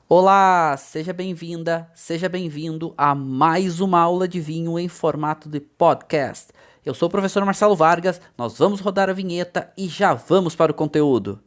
Olá, seja bem-vinda, seja bem-vindo a mais uma aula de vinho em formato de podcast. Eu sou o professor Marcelo Vargas, nós vamos rodar a vinheta e já vamos para o conteúdo.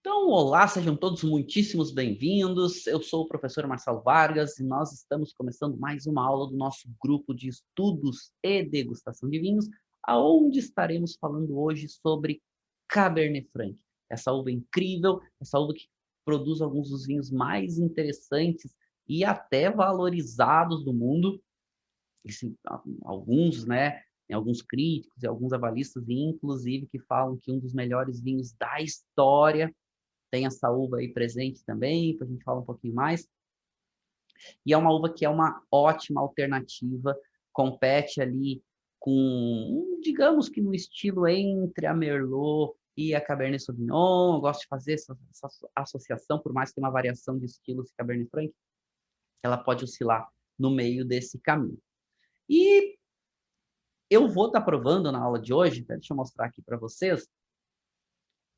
Então, olá, sejam todos muitíssimos bem-vindos. Eu sou o professor Marcelo Vargas e nós estamos começando mais uma aula do nosso grupo de estudos e degustação de vinhos, aonde estaremos falando hoje sobre Cabernet Franc. Essa uva incrível, essa uva que produz alguns dos vinhos mais interessantes e até valorizados do mundo. Alguns, né, tem alguns críticos e alguns avalistas, inclusive, que falam que um dos melhores vinhos da história tem essa uva aí presente também, para a gente falar um pouquinho mais. E é uma uva que é uma ótima alternativa, compete ali com, digamos que no estilo entre a Merlot e a Cabernet Sauvignon. Eu gosto de fazer essa associação, por mais que tenha uma variação de estilos de Cabernet Franc, ela pode oscilar no meio desse caminho. E eu vou estar provando na aula de hoje, deixa eu mostrar aqui para vocês,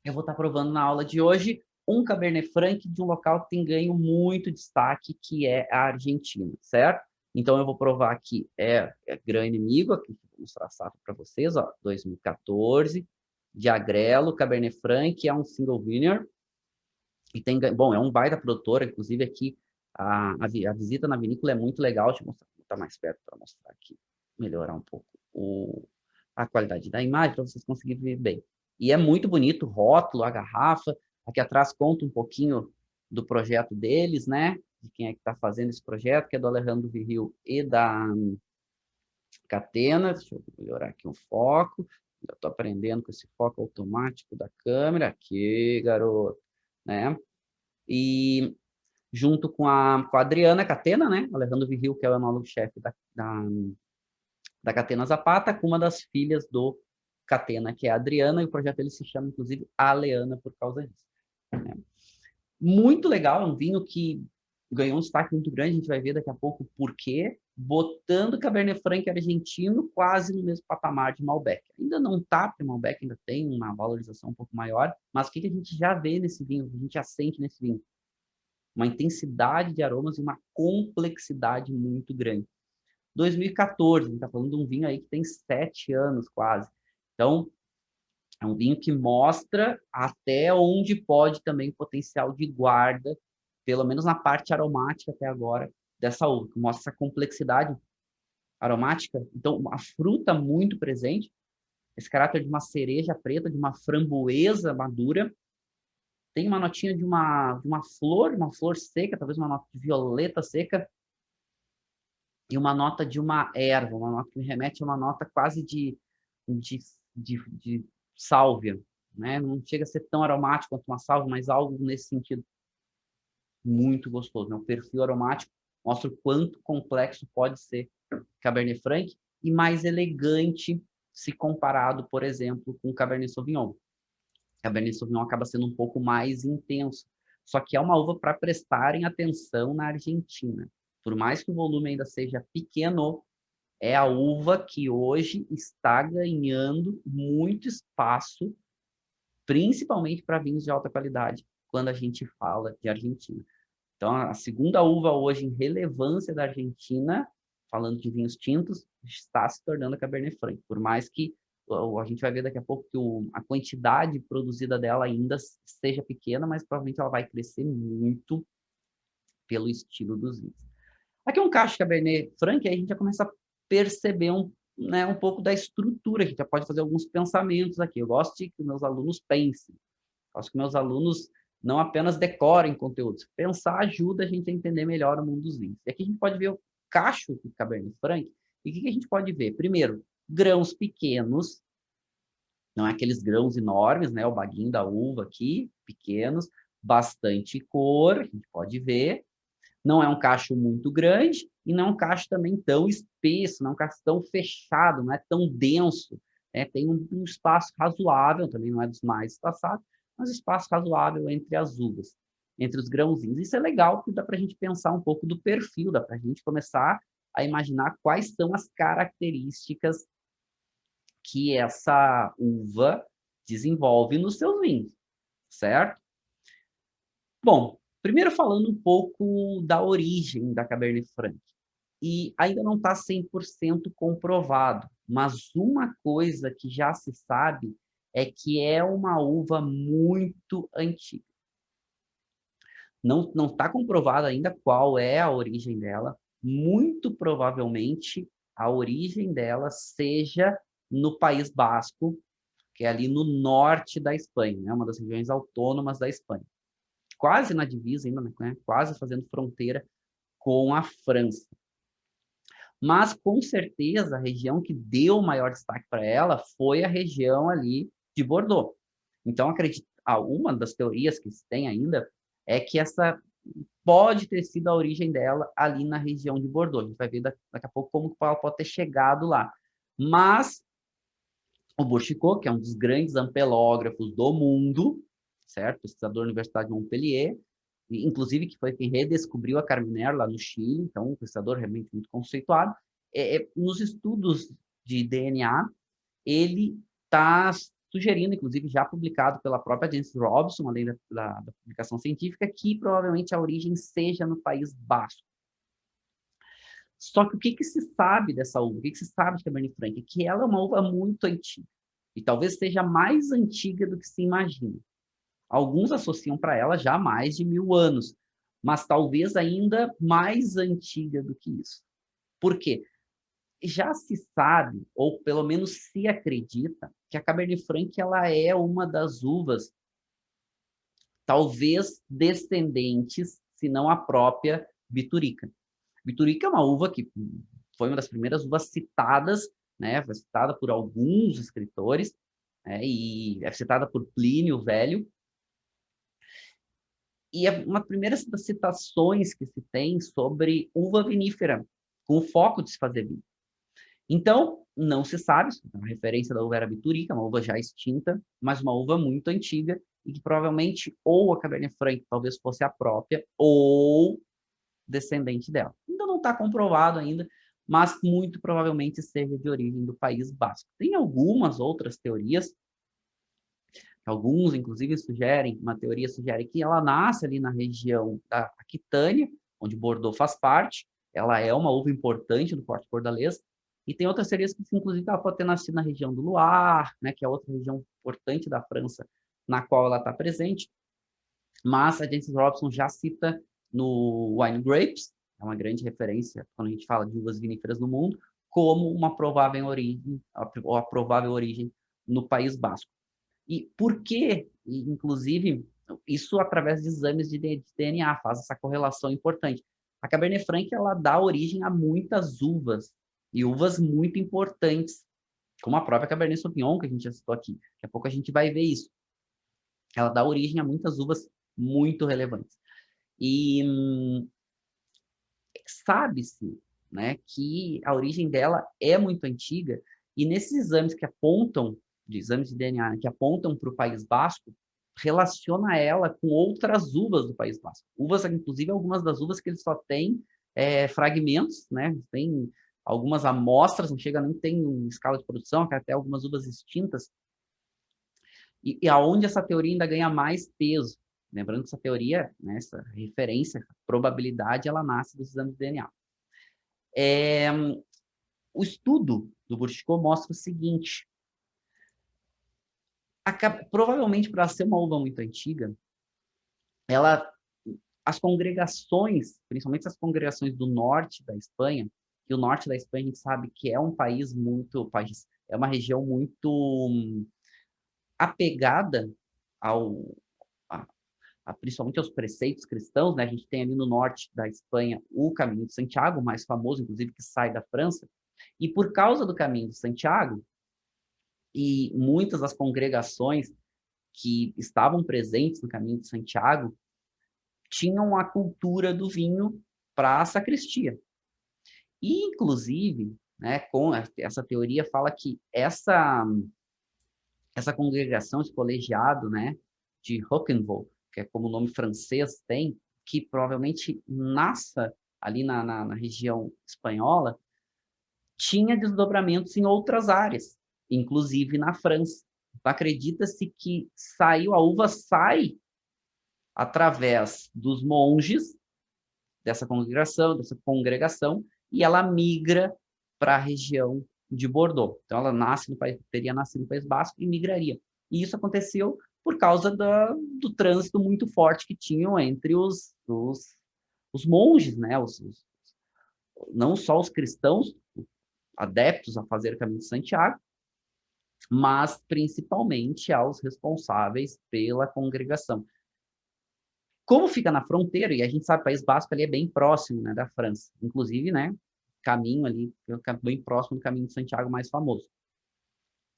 eu vou estar provando na aula de hoje um Cabernet Franc de um local que tem ganho muito destaque, que é a Argentina, certo? Então, eu vou provar aqui, Gran Inimigo, aqui vou mostrar a safra para vocês, ó, 2014, de Agrelo, Cabernet Franc, é um single vineyard, e tem, bom, é um baita produtor, inclusive aqui, a visita na vinícola é muito legal, deixa eu mostrar, vou estar mais perto para mostrar aqui, melhorar um pouco a qualidade da imagem, para vocês conseguirem ver bem. E é muito bonito o rótulo, a garrafa. Aqui atrás conta um pouquinho do projeto deles, né? De quem é que está fazendo esse projeto, que é do Alejandro Virril e da Catena. Deixa eu melhorar aqui o foco. Eu estou aprendendo com esse foco automático da câmera. Aqui, garoto. Né? E junto com a Adriana Catena, né? Alejandro Virril, que é o enólogo-chefe da Catena Zapata, com uma das filhas do Catena, que é a Adriana, e o projeto ele se chama, inclusive, Aleana, por causa disso. Né? Muito legal, é um vinho que ganhou um destaque muito grande, a gente vai ver daqui a pouco por quê, botando Cabernet Franc argentino quase no mesmo patamar de Malbec. Ainda não está, porque Malbec ainda tem uma valorização um pouco maior, mas o que a gente já vê nesse vinho, a gente já sente nesse vinho? Uma intensidade de aromas e uma complexidade muito grande. 2014, a gente está falando de um vinho aí que tem 7 anos quase. Então, é um vinho que mostra até onde pode também o potencial de guarda, pelo menos na parte aromática até agora, dessa uva, que mostra essa complexidade aromática. Então, uma fruta muito presente, esse caráter de uma cereja preta, de uma framboesa madura, tem uma notinha de uma flor seca, talvez uma nota de violeta seca, e uma nota de uma erva, uma nota que me remete a uma nota quase de, de sálvia, né? Não chega a ser tão aromático quanto uma sálvia, mas algo nesse sentido muito gostoso. Né? O perfil aromático mostra o quanto complexo pode ser Cabernet Franc e mais elegante se comparado, por exemplo, com o Cabernet Sauvignon. Cabernet Sauvignon acaba sendo um pouco mais intenso, só que é uma uva para prestarem atenção na Argentina. Por mais que o volume ainda seja pequeno, é a uva que hoje está ganhando muito espaço, principalmente para vinhos de alta qualidade, quando a gente fala de Argentina. Então, a segunda uva hoje em relevância da Argentina, falando de vinhos tintos, está se tornando a Cabernet Franc. Por mais que a gente vai ver daqui a pouco que a quantidade produzida dela ainda seja pequena, mas provavelmente ela vai crescer muito pelo estilo dos vinhos. Aqui é um cacho Cabernet Franc, aí a gente já começa a perceber um pouco da estrutura, a gente já pode fazer alguns pensamentos aqui. Eu gosto de que meus alunos pensem, gosto que meus alunos não apenas decorem conteúdos. Pensar ajuda a gente a entender melhor o mundo dos vinhos. E aqui a gente pode ver o cacho de Cabernet Franc, e o que a gente pode ver? Primeiro, grãos pequenos, não é aqueles grãos enormes, né? O baguinho da uva aqui, pequenos, bastante cor, a gente pode ver. Não é um cacho muito grande e não é um cacho também tão espesso, não é um castão fechado, não é tão denso, né? Tem um espaço razoável, também não é dos mais espaçados, mas espaço razoável entre as uvas, entre os grãozinhos. Isso é legal, porque dá para a gente pensar um pouco do perfil, dá para a gente começar a imaginar quais são as características que essa uva desenvolve nos seus vinhos, certo? Bom, primeiro falando um pouco da origem da Cabernet Franc. E ainda não está 100% comprovado, mas uma coisa que já se sabe é que é uma uva muito antiga. Não está comprovado ainda qual é a origem dela. Muito provavelmente a origem dela seja no País Basco, que é ali no norte da Espanha, né? Uma das regiões autônomas da Espanha. Quase na divisa ainda, né? Quase fazendo fronteira com a França. Mas, com certeza, a região que deu o maior destaque para ela foi a região ali de Bordeaux. Então, acredito, uma das teorias que se tem ainda é que essa pode ter sido a origem dela ali na região de Bordeaux. A gente vai ver daqui a pouco como ela pode ter chegado lá. Mas o Bouchicot, que é um dos grandes ampelógrafos do mundo, certo? Pesquisador da Universidade de Montpellier, inclusive que foi quem redescobriu a Carmener lá no Chile, então um pesquisador realmente muito conceituado. Nos estudos de DNA, ele está sugerindo, inclusive já publicado pela própria James Robson, além da publicação científica, que provavelmente a origem seja no País Basco. Só que o que se sabe dessa uva? O que se sabe de Cabernet Franc? É que ela é uma uva muito antiga. E talvez seja mais antiga do que se imagina. Alguns associam para ela já mais de 1000 anos, mas talvez ainda mais antiga do que isso. Por quê? Já se sabe, ou pelo menos se acredita, que a Cabernet Franc ela é uma das uvas, talvez descendentes, se não a própria Biturica. Biturica é uma uva que foi uma das primeiras uvas citadas, né? Foi citada por alguns escritores, né? E é citada por Plínio o Velho. E é uma das primeiras citações que se tem sobre uva vinífera, com o foco de se fazer vinho. Então, não se sabe, a referência da uva era Biturica, uma uva já extinta, mas uma uva muito antiga, e que provavelmente ou a Cabernet Franc talvez fosse a própria, ou descendente dela. Ainda não está comprovado ainda, mas muito provavelmente seja de origem do País Basco. Tem algumas outras teorias, alguns inclusive sugerem, uma teoria sugere que ela nasce ali na região da Aquitânia, onde Bordeaux faz parte, ela é uma uva importante do Forte Bordalês, e tem outras teorias que inclusive ela pode ter nascido na região do Loire, né, que é outra região importante da França, na qual ela está presente, mas a Jancis Robson já cita no Wine Grapes, é uma grande referência quando a gente fala de uvas viníferas no mundo, como uma provável origem, ou a provável origem no País Basco. E por que, inclusive, isso através de exames de DNA, faz essa correlação importante. A Cabernet Franc, ela dá origem a muitas uvas, e uvas muito importantes, como a própria Cabernet Sauvignon, que a gente já citou aqui. Daqui a pouco a gente vai ver isso. Ela dá origem a muitas uvas muito relevantes. E sabe-se, né, que a origem dela é muito antiga, e nesses exames que apontam, de exames de DNA, que apontam para o País Basco, relaciona ela com outras uvas do País Basco. Uvas, inclusive, algumas das uvas que eles só têm fragmentos, né, tem algumas amostras, não chega nem tem escala de produção, até algumas uvas extintas, e aonde essa teoria ainda ganha mais peso. Lembrando que essa teoria, né, essa referência, probabilidade, ela nasce dos exames de DNA. O estudo do Bouchicot mostra o seguinte: provavelmente, para ser uma uva muito antiga, as congregações, principalmente as congregações do norte da Espanha, que o norte da Espanha a gente sabe que é um país é uma região muito apegada principalmente aos preceitos cristãos, né? A gente tem ali no norte da Espanha o Caminho de Santiago, o mais famoso, inclusive, que sai da França. E por causa do Caminho de Santiago, e muitas das congregações que estavam presentes no Caminho de Santiago tinham a cultura do vinho para a sacristia. E, inclusive, né, com essa teoria fala que essa congregação, esse colegiado, né, de Roquenvaux, que é como o nome francês tem, que provavelmente nasça ali na região espanhola, tinha desdobramentos em outras áreas, inclusive na França. Então, acredita-se que a uva sai através dos monges dessa congregação, e ela migra para a região de Bordeaux. Então, ela teria nascido no País Basco e migraria. E isso aconteceu por causa do trânsito muito forte que tinham entre os monges, né? Não só os cristãos, adeptos a fazer o caminho de Santiago, mas principalmente aos responsáveis pela congregação. Como fica na fronteira, e a gente sabe que o País Basco ali é bem próximo, né, da França, inclusive, né, caminho ali, bem próximo do caminho de Santiago mais famoso.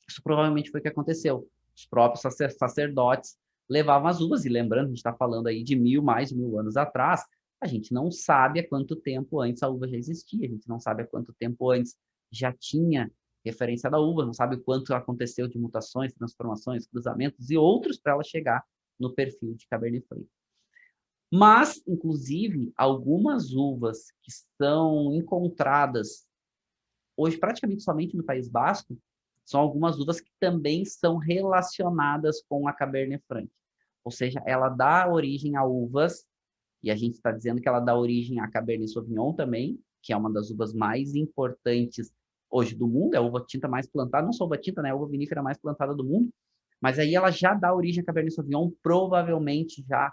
Isso provavelmente foi o que aconteceu. Os próprios sacerdotes levavam as uvas, e lembrando, a gente está falando aí de mais de 1000 anos atrás, a gente não sabe há quanto tempo antes a uva já existia, a gente não sabe há quanto tempo antes já tinha referência da uva, não sabe o quanto aconteceu de mutações, transformações, cruzamentos e outros para ela chegar no perfil de Cabernet Franc. Mas, inclusive, algumas uvas que são encontradas hoje praticamente somente no País Basco, são algumas uvas que também são relacionadas com a Cabernet Franc. Ou seja, ela dá origem a uvas, e a gente está dizendo que ela dá origem a Cabernet Sauvignon também, que é uma das uvas mais importantes hoje do mundo, é a uva tinta mais plantada, não só a uva tinta, né, a uva vinífera mais plantada do mundo, mas aí ela já dá origem a Cabernet Sauvignon, provavelmente já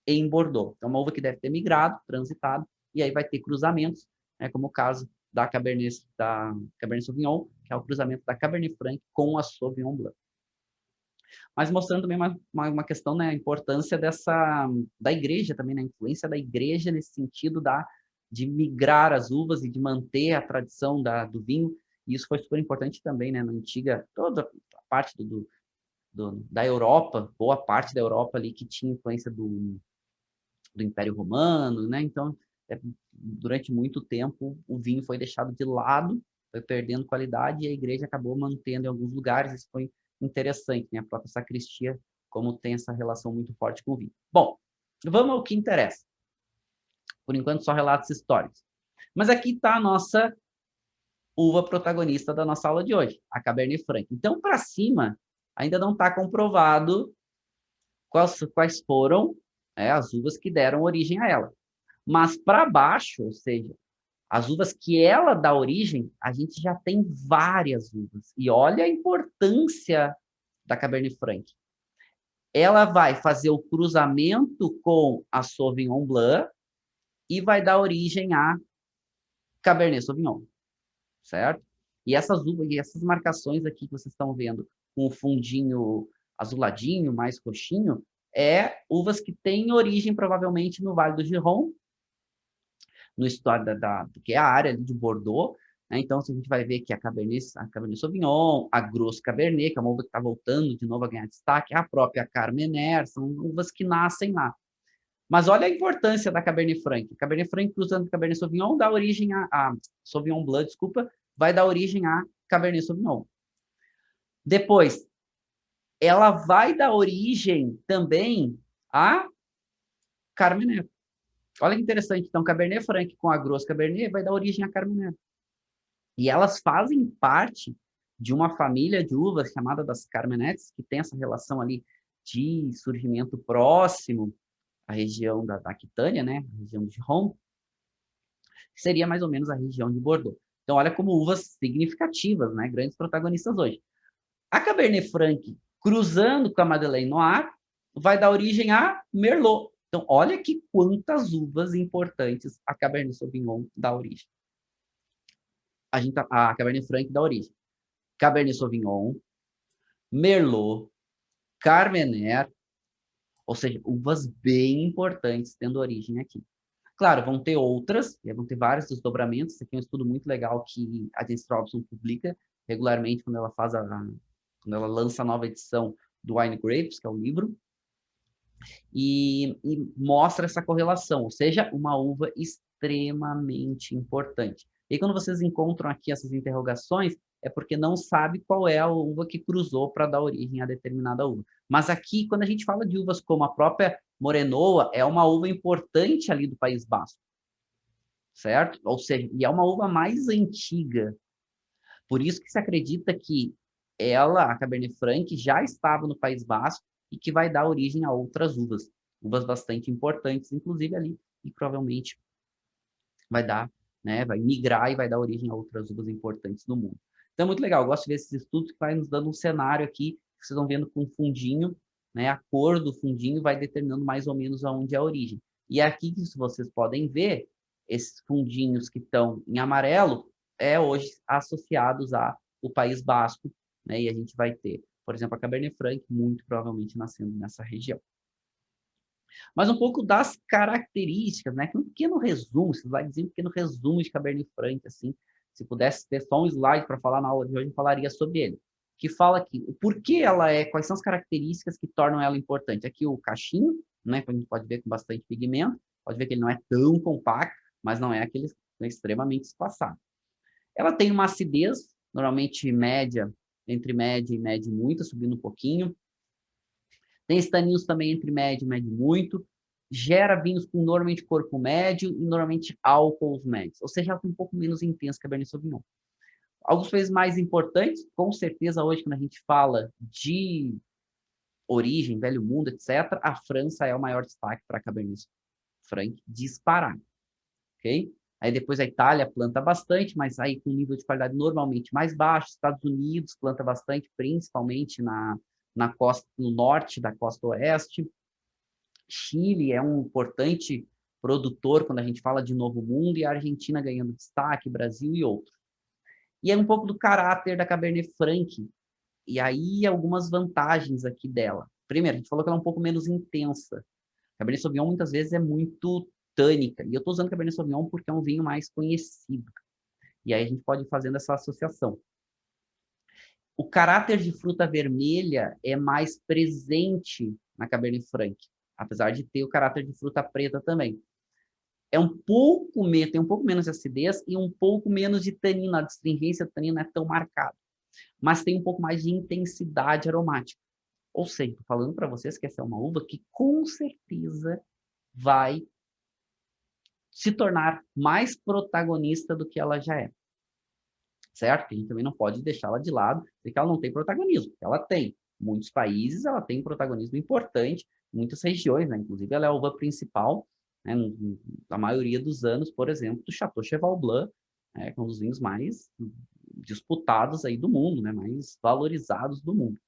em Bordeaux. Então, uma uva que deve ter migrado, transitado, e aí vai ter cruzamentos, né, como o caso da Cabernet Sauvignon, que é o cruzamento da Cabernet Franc com a Sauvignon Blanc. Mas mostrando também uma questão, né, a importância da igreja também, né, a influência da igreja nesse sentido de migrar as uvas e de manter a tradição do vinho. E isso foi super importante também, né, na antiga, toda a parte da Europa, boa parte da Europa ali que tinha influência do Império Romano, né? Então, durante muito tempo, o vinho foi deixado de lado, foi perdendo qualidade e a igreja acabou mantendo em alguns lugares. Isso foi interessante, né? A própria sacristia, como tem essa relação muito forte com o vinho. Bom, vamos ao que interessa. Por enquanto, só relatos históricos. Mas aqui está a nossa uva protagonista da nossa aula de hoje, a Cabernet Franc. Então, para cima, ainda não está comprovado quais foram as uvas que deram origem a ela. Mas para baixo, ou seja, as uvas que ela dá origem, a gente já tem várias uvas. E olha a importância da Cabernet Franc. Ela vai fazer o cruzamento com a Sauvignon Blanc e vai dar origem a Cabernet Sauvignon, certo? E essas uvas, e essas marcações aqui que vocês estão vendo com o fundinho azuladinho, mais roxinho, uvas que têm origem provavelmente no Vale do Giron, no história que é a área de Bordeaux, né? Então, a gente vai ver que a Cabernet Sauvignon, a Gros Cabernet, que é uma uva que está voltando de novo a ganhar destaque, a própria Carmenère, são uvas que nascem lá. Mas olha a importância da Cabernet Franc. A Cabernet Franc cruzando com a Cabernet Sauvignon dá origem a Sauvignon Blanc, desculpa, vai dar origem a Cabernet Sauvignon. Depois, ela vai dar origem também a Carmenère. Olha que interessante. Então, Cabernet Franc com a Gros Cabernet vai dar origem a Carmenère. E elas fazem parte de uma família de uvas chamada das Carmenettes, que tem essa relação ali de surgimento próximo à região da Aquitânia, né? A região de Giron, que seria mais ou menos a região de Bordeaux. Então, olha como uvas significativas, né? Grandes protagonistas hoje. A Cabernet Franc, cruzando com a Madeleine Noir, vai dar origem a Merlot. Então, olha que quantas uvas importantes a Cabernet Sauvignon dá origem. A Cabernet Franc dá origem. Cabernet Sauvignon, Merlot, Carmenère, ou seja, uvas bem importantes tendo origem aqui. Claro, vão ter outras, vão ter vários desdobramentos. Esse aqui é um estudo muito legal que a Jens Robson publica regularmente quando ela quando ela lança a nova edição do Wine Grapes, que é o livro, e mostra essa correlação, ou seja, uma uva extremamente importante. E quando vocês encontram aqui essas interrogações, é porque não sabe qual é a uva que cruzou para dar origem a determinada uva. Mas aqui, quando a gente fala de uvas como a própria Morenoa, é uma uva importante ali do País Basco, certo? Ou seja, e é uma uva mais antiga. Por isso que se acredita que ela, a Cabernet Franc, já estava no País Basco e que vai dar origem a outras uvas. Uvas bastante importantes, inclusive ali, e provavelmente vai dar, né, vai migrar e vai dar origem a outras uvas importantes no mundo. Então é muito legal, eu gosto de ver esses estudos que vai nos dando um cenário aqui, que vocês vão vendo com o fundinho, né, a cor do fundinho vai determinando mais ou menos aonde é a origem. E aqui, se vocês podem ver, esses fundinhos que estão em amarelo, hoje associados ao País Basco, né, e a gente vai ter, por exemplo, a Cabernet Franc, muito provavelmente nascendo nessa região. Mas um pouco das características, né? Um pequeno resumo, você vai dizer um pequeno resumo de Cabernet Franc, assim. Se pudesse ter só um slide para falar na aula de hoje, eu falaria sobre ele. Que fala aqui o porquê ela é, quais são as características que tornam ela importante. Aqui o cachinho, né? Que a gente pode ver com bastante pigmento. Pode ver que ele não é tão compacto, mas não é aquele extremamente espaçado. Ela tem uma acidez, normalmente média, entre média e média muito, subindo um pouquinho. Tem estaninhos também entre médio e médio muito. Gera vinhos com normalmente corpo médio e normalmente álcools médios. Ou seja, ela tem um pouco menos intenso que a Cabernet Sauvignon. Alguns países mais importantes, com certeza hoje quando a gente fala de origem, velho mundo, etc., a França é o maior destaque para a Cabernet Franc disparado, ok? Aí depois a Itália planta bastante, mas aí com nível de qualidade normalmente mais baixo. Estados Unidos planta bastante, principalmente na costa, no norte da costa oeste. Chile é um importante produtor quando a gente fala de Novo Mundo, e a Argentina ganhando destaque, Brasil e outros. E é um pouco do caráter da Cabernet Franc, e aí algumas vantagens aqui dela. Primeiro, a gente falou que ela é um pouco menos intensa. A Cabernet Sauvignon muitas vezes é muito tânica, e eu estou usando Cabernet Sauvignon porque é um vinho mais conhecido. E aí a gente pode ir fazendo essa associação. O caráter de fruta vermelha é mais presente na Cabernet Franc, apesar de ter o caráter de fruta preta também. Tem um pouco menos de acidez e um pouco menos de tanino. A astringência do tanino não é tão marcada, mas tem um pouco mais de intensidade aromática. Ou seja, estou falando para vocês que essa é uma uva que com certeza vai se tornar mais protagonista do que ela já é. Certo? A gente também não pode deixá-la de lado, porque ela não tem protagonismo. Ela tem. Em muitos países, ela tem um protagonismo importante, em muitas regiões, né? Inclusive, ela é a uva principal, né? Na maioria dos anos, por exemplo, do Chateau Cheval Blanc, né? Que é um dos vinhos mais disputados aí do mundo, né? Mais valorizados do mundo.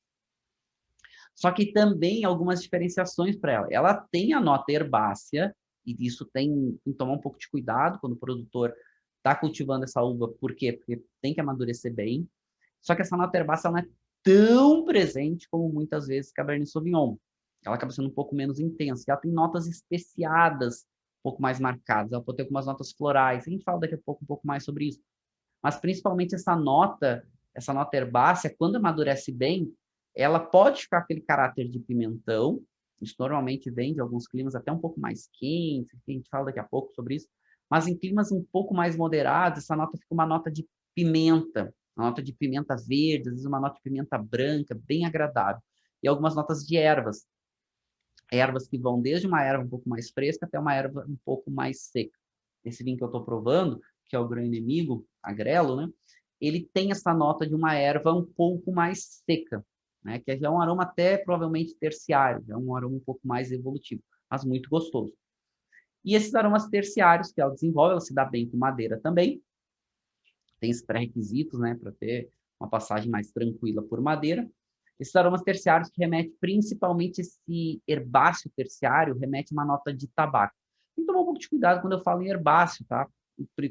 Só que também algumas diferenciações para ela. Ela tem a nota herbácea, e isso tem que tomar um pouco de cuidado quando o produtor está cultivando essa uva. Por quê? Porque tem que amadurecer bem. Só que essa nota herbácea não é tão presente como muitas vezes Cabernet Sauvignon. Ela acaba sendo um pouco menos intensa. Ela tem notas especiadas, um pouco mais marcadas. Ela pode ter algumas notas florais. A gente fala daqui a pouco um pouco mais sobre isso. Mas principalmente essa nota herbácea, quando amadurece bem, ela pode ficar aquele caráter de pimentão. Isso normalmente vem de alguns climas até um pouco mais quentes, a gente fala daqui a pouco sobre isso. Mas em climas um pouco mais moderados, essa nota fica uma nota de pimenta, uma nota de pimenta verde, às vezes uma nota de pimenta branca, bem agradável. E algumas notas de ervas. Ervas que vão desde uma erva um pouco mais fresca até uma erva um pouco mais seca. Esse vinho que eu estou provando, que é o Gran Inimigo, Agrelo, né? Ele tem essa nota de uma erva um pouco mais seca, né? Que já é um aroma até provavelmente terciário, é um aroma um pouco mais evolutivo, mas muito gostoso. E esses aromas terciários que ela desenvolve, ela se dá bem com madeira também. Tem esses pré-requisitos, né, para ter uma passagem mais tranquila por madeira. Esses aromas terciários que remetem principalmente esse herbáceo terciário, remete uma nota de tabaco. Tem que tomar um pouco de cuidado quando eu falo em herbáceo, tá?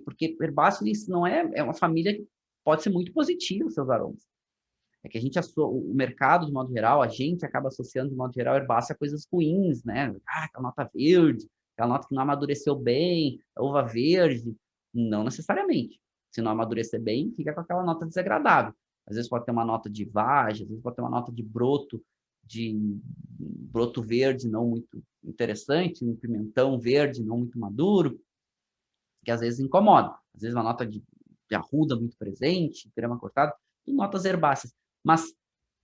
Porque herbáceo isso não é uma família que pode ser muito positiva os seus aromas. É que a gente o mercado de modo geral, a gente acaba associando de modo geral herbáceo a coisas ruins, né? Ah, aquela nota verde, aquela nota que não amadureceu bem, a uva verde. Não necessariamente. Se não amadurecer bem, fica com aquela nota desagradável. Às vezes pode ter uma nota de vagem, às vezes pode ter uma nota de broto verde não muito interessante, um pimentão verde não muito maduro, que às vezes incomoda. Às vezes uma nota de de arruda muito presente, grama cortada, notas herbáceas. Mas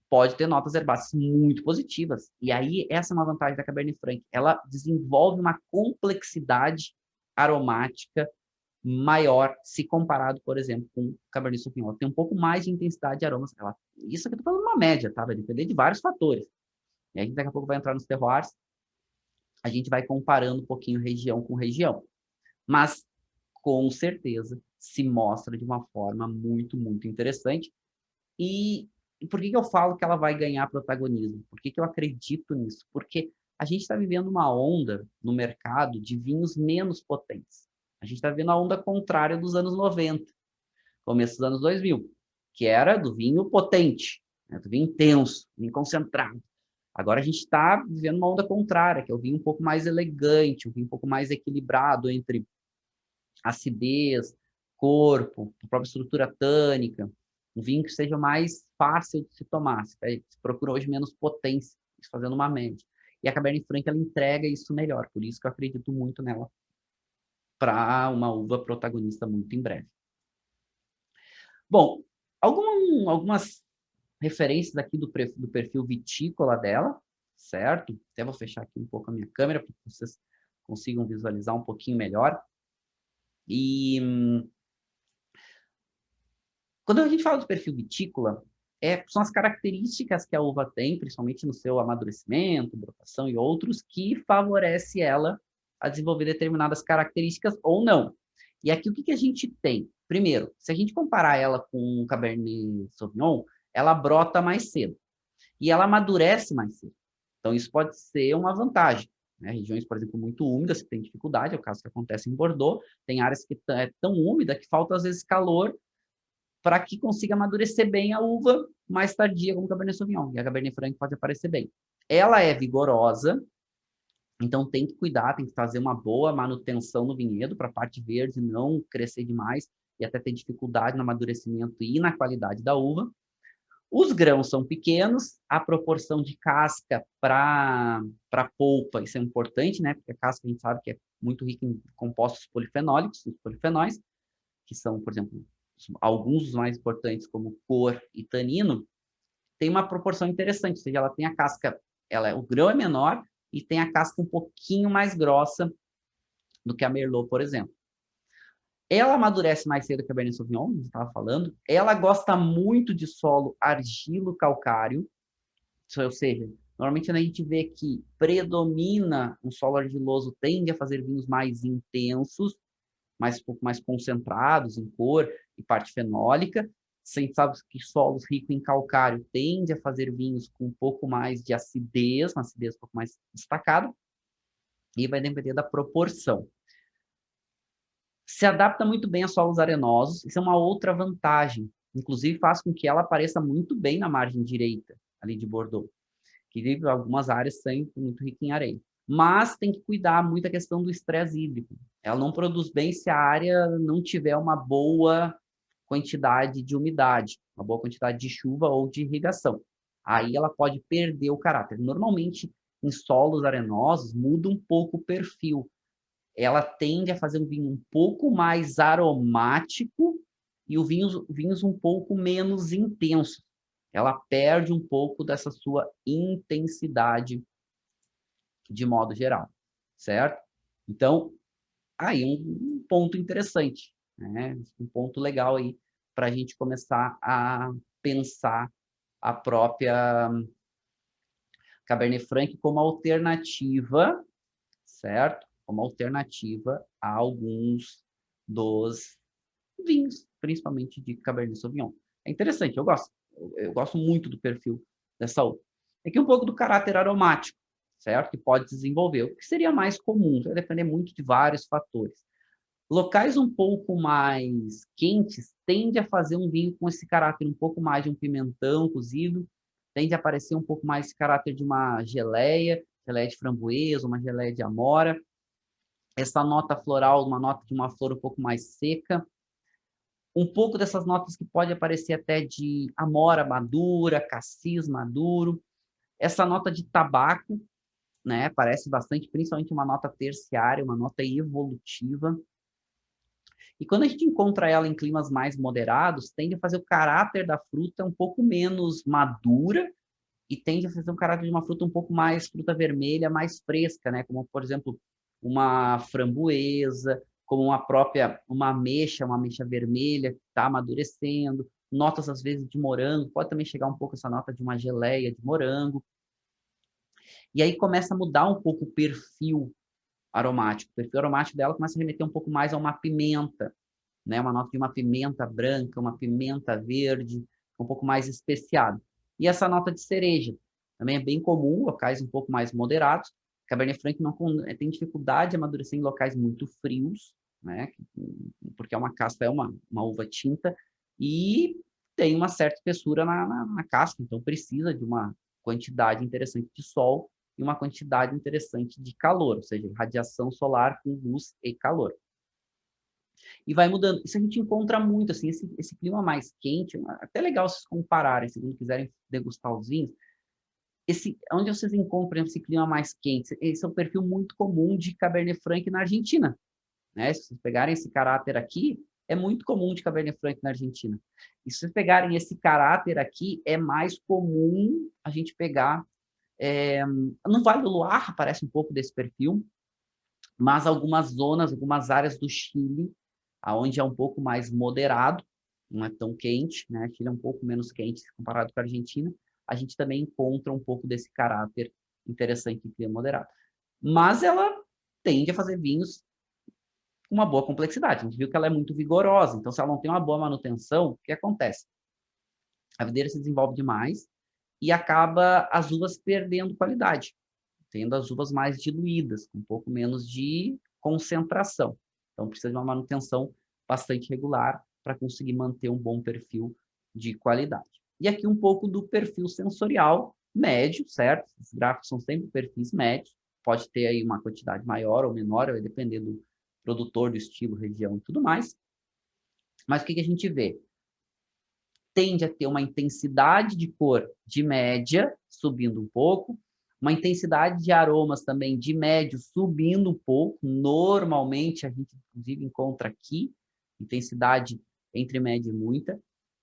pode ter notas herbáceas muito positivas. E aí, essa é uma vantagem da Cabernet Franc. Ela desenvolve uma complexidade aromática maior se comparado, por exemplo, com o Cabernet Sauvignon. Ela tem um pouco mais de intensidade de aromas. Isso aqui eu estou falando uma média, tá? Vai depender de vários fatores. E a gente daqui a pouco vai entrar nos terroirs, a gente vai comparando um pouquinho região com região. Mas, com certeza, se mostra de uma forma muito, muito interessante. E por que eu falo que ela vai ganhar protagonismo? Por que eu acredito nisso? Porque a gente está vivendo uma onda no mercado de vinhos menos potentes. A gente está vivendo a onda contrária dos anos 90, começo dos anos 2000, que era do vinho potente, né? Do vinho intenso, vinho concentrado. Agora a gente está vivendo uma onda contrária, que é o vinho um pouco mais elegante, o vinho um pouco mais equilibrado entre acidez, corpo, a própria estrutura tânica, um vinho que seja mais fácil de se tomar. Você procura hoje menos potência, fazendo uma média. E a Cabernet Franc, ela entrega isso melhor, por isso que eu acredito muito nela para uma uva protagonista muito em breve. Bom, algumas referências aqui do perfil vitícola dela, certo? Até vou fechar aqui um pouco a minha câmera para que vocês consigam visualizar um pouquinho melhor. E quando a gente fala do perfil vitícola, são as características que a uva tem, principalmente no seu amadurecimento, brotação e outros, que favorece ela a desenvolver determinadas características ou não. E aqui o que a gente tem? Primeiro, se a gente comparar ela com um Cabernet Sauvignon, ela brota mais cedo e ela amadurece mais cedo. Então, isso pode ser uma vantagem. Né? Regiões, por exemplo, muito úmidas, que tem dificuldade, é o caso que acontece em Bordeaux, tem áreas que é tão úmida que falta, às vezes, calor para que consiga amadurecer bem a uva mais tardia, como o Cabernet Sauvignon. E a Cabernet Franc pode aparecer bem. Ela é vigorosa, então tem que cuidar, tem que fazer uma boa manutenção no vinhedo para a parte verde não crescer demais e até ter dificuldade no amadurecimento e na qualidade da uva. Os grãos são pequenos, a proporção de casca para polpa, isso é importante, né? Porque a casca a gente sabe que é muito rica em compostos polifenólicos, os polifenóis, que são, por exemplo, alguns dos mais importantes, como cor e tanino, tem uma proporção interessante, ou seja, ela tem a casca, o grão é menor e tem a casca um pouquinho mais grossa do que a Merlot, por exemplo. Ela amadurece mais cedo que a Cabernet Sauvignon, a gente estava falando. Ela gosta muito de solo argilo-calcário, ou seja, normalmente quando a gente vê que predomina um solo argiloso, tende a fazer vinhos mais intensos, um pouco mais concentrados em cor e parte fenólica. A gente sabe que solos ricos em calcário tende a fazer vinhos com um pouco mais de acidez, uma acidez um pouco mais destacada, e vai depender da proporção. Se adapta muito bem a solos arenosos, isso é uma outra vantagem. Inclusive, faz com que ela apareça muito bem na margem direita, ali de Bordeaux, que algumas áreas são muito ricas em areia. Mas tem que cuidar muito da questão do estresse hídrico. Ela não produz bem se a área não tiver uma boa quantidade de umidade, uma boa quantidade de chuva ou de irrigação. Aí ela pode perder o caráter. Normalmente, em solos arenosos, muda um pouco o perfil. Ela tende a fazer um vinho um pouco mais aromático e o vinhos um pouco menos intensos. Ela perde um pouco dessa sua intensidade de modo geral, certo? Então, aí um ponto interessante, né? Um ponto legal aí para a gente começar a pensar a própria Cabernet Franc como alternativa, certo? Como alternativa a alguns dos vinhos, principalmente de Cabernet Sauvignon. É interessante, eu gosto muito do perfil dessa uva. Aqui um pouco do caráter aromático, certo? Que pode desenvolver, o que seria mais comum, vai depender muito de vários fatores. Locais um pouco mais quentes tende a fazer um vinho com esse caráter um pouco mais de um pimentão cozido, tende a aparecer um pouco mais esse caráter de uma geleia de framboesa, uma geleia de amora. Essa nota floral, uma nota de uma flor um pouco mais seca. Um pouco dessas notas que pode aparecer até de amora madura, cassis maduro. Essa nota de tabaco, né, parece bastante, principalmente uma nota terciária, uma nota evolutiva. E quando a gente encontra ela em climas mais moderados, tende a fazer o caráter da fruta um pouco menos madura e tende a fazer um caráter de uma fruta um pouco mais fruta vermelha, mais fresca, né? Como, por exemplo, uma framboesa, como uma ameixa vermelha que está amadurecendo, notas às vezes de morango, pode também chegar um pouco essa nota de uma geleia de morango. E aí começa a mudar um pouco o perfil aromático. O perfil aromático dela começa a remeter um pouco mais a uma pimenta, né? Uma nota de uma pimenta branca, uma pimenta verde, um pouco mais especiado. E essa nota de cereja também é bem comum, locais um pouco mais moderados. Cabernet Franc não tem dificuldade de amadurecer em locais muito frios, né? Porque é uma casca, é uma uva tinta e tem uma certa espessura na casca, então precisa de uma quantidade interessante de sol e uma quantidade interessante de calor, ou seja, radiação solar com luz e calor. E vai mudando. Isso a gente encontra muito, assim, esse clima mais quente, até legal vocês compararem, se não quiserem degustar os vinhos, onde vocês encontram esse clima mais quente? Esse é um perfil muito comum de Cabernet Franc na Argentina, né? Se vocês pegarem esse caráter aqui, é muito comum de Cabernet Franc na Argentina. E se vocês pegarem esse caráter aqui, é mais comum a gente pegar no Vale do Loire aparece um pouco desse perfil, mas algumas zonas, algumas áreas do Chile, aonde é um pouco mais moderado, não é tão quente, né? Chile é um pouco menos quente comparado com a Argentina. A gente também encontra um pouco desse caráter interessante em clima moderado. Mas ela tende a fazer vinhos com uma boa complexidade. A gente viu que ela é muito vigorosa, então se ela não tem uma boa manutenção, o que acontece? A videira se desenvolve demais e acaba as uvas perdendo qualidade, tendo as uvas mais diluídas, com um pouco menos de concentração. Então, precisa de uma manutenção bastante regular para conseguir manter um bom perfil de qualidade. E aqui um pouco do perfil sensorial médio, certo? Os gráficos são sempre perfis médios, pode ter aí uma quantidade maior ou menor, vai depender do produtor, do estilo, região e tudo mais. Mas o que a gente vê? Tende a ter uma intensidade de cor de média, subindo um pouco, uma intensidade de aromas também de médio, subindo um pouco. Normalmente, a gente, inclusive, encontra aqui, intensidade entre médio e muita.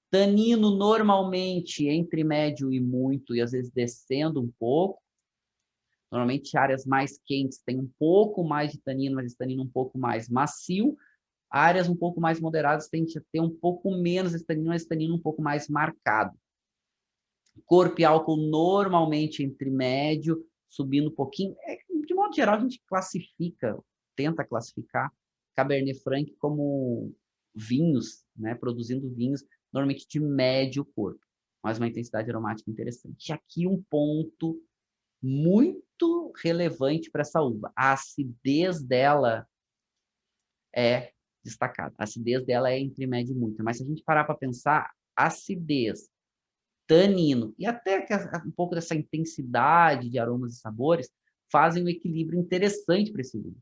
Tanino, normalmente, entre médio e muito, e às vezes descendo um pouco. Normalmente, áreas mais quentes têm um pouco mais de tanino, mas esse tanino um pouco mais macio. Áreas um pouco mais moderadas tendem a ter um pouco menos estanino, mas estanino um pouco mais marcado. Corpo e álcool normalmente entre médio, subindo um pouquinho. De modo geral, a gente tenta classificar Cabernet Franc como vinhos, né, produzindo vinhos normalmente de médio corpo, mas uma intensidade aromática interessante. E aqui um ponto muito relevante para essa uva. A acidez dela é destacada. A acidez dela é entre média e muita. Mas se a gente parar para pensar, acidez, tanino e até um pouco dessa intensidade de aromas e sabores fazem um equilíbrio interessante para esse vinho,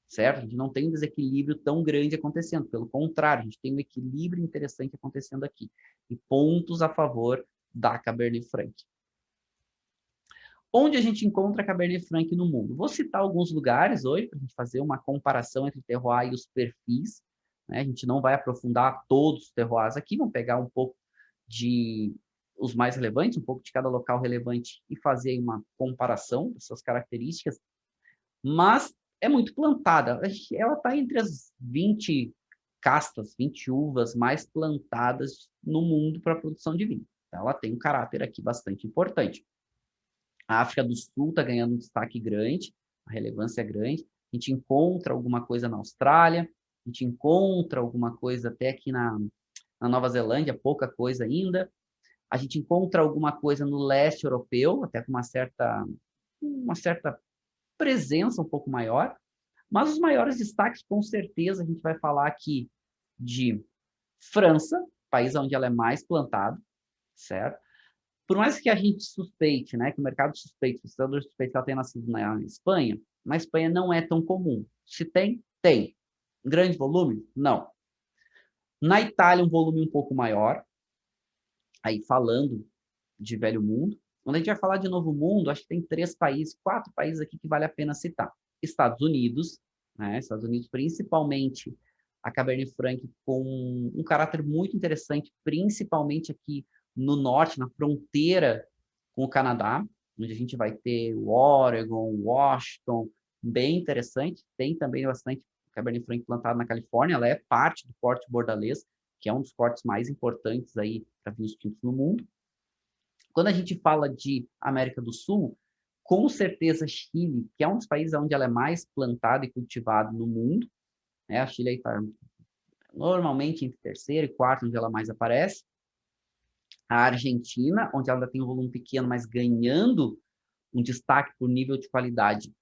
certo? A gente não tem um desequilíbrio tão grande acontecendo. Pelo contrário, a gente tem um equilíbrio interessante acontecendo aqui. E pontos a favor da Cabernet Franc. Onde a gente encontra Cabernet Franc no mundo? Vou citar alguns lugares hoje para a gente fazer uma comparação entre o terroir e os perfis, né? A gente não vai aprofundar todos os terroirs aqui, vamos pegar um pouco de os mais relevantes, um pouco de cada local relevante e fazer uma comparação das suas características, mas é muito plantada. Ela está entre as 20 castas, 20 uvas mais plantadas no mundo para a produção de vinho. Então, ela tem um caráter aqui bastante importante. A África do Sul está ganhando um destaque grande, a relevância é grande. A gente encontra alguma coisa na Austrália, a gente encontra alguma coisa até aqui na Nova Zelândia, pouca coisa ainda. A gente encontra alguma coisa no leste europeu, até com uma certa presença um pouco maior. Mas os maiores destaques, com certeza, a gente vai falar aqui de França, país onde ela é mais plantada, certo? Por mais que a gente suspeite, né, que o mercado suspeite, o pesquisador suspeite que ela tenha nascido na Espanha não é tão comum. Se tem, tem. Grande volume? Não. Na Itália, um volume um pouco maior, aí falando de velho mundo. Quando a gente vai falar de novo mundo, acho que tem 4 países aqui que vale a pena citar. Estados Unidos, né, Estados Unidos principalmente a Cabernet Franc com um caráter muito interessante, principalmente aqui no norte, na fronteira com o Canadá, onde a gente vai ter o Oregon, Washington, bem interessante. Tem também bastante Cabernet Franc plantado na Califórnia, ela é parte do corte bordalês, que é um dos cortes mais importantes aí para vinhos tintos no mundo. Quando a gente fala de América do Sul, com certeza Chile, que é um dos países onde ela é mais plantada e cultivada no mundo, né? A Chile está normalmente entre terceiro e quarto, onde ela mais aparece. A Argentina, onde ela ainda tem um volume pequeno, mas ganhando um destaque por nível de qualidade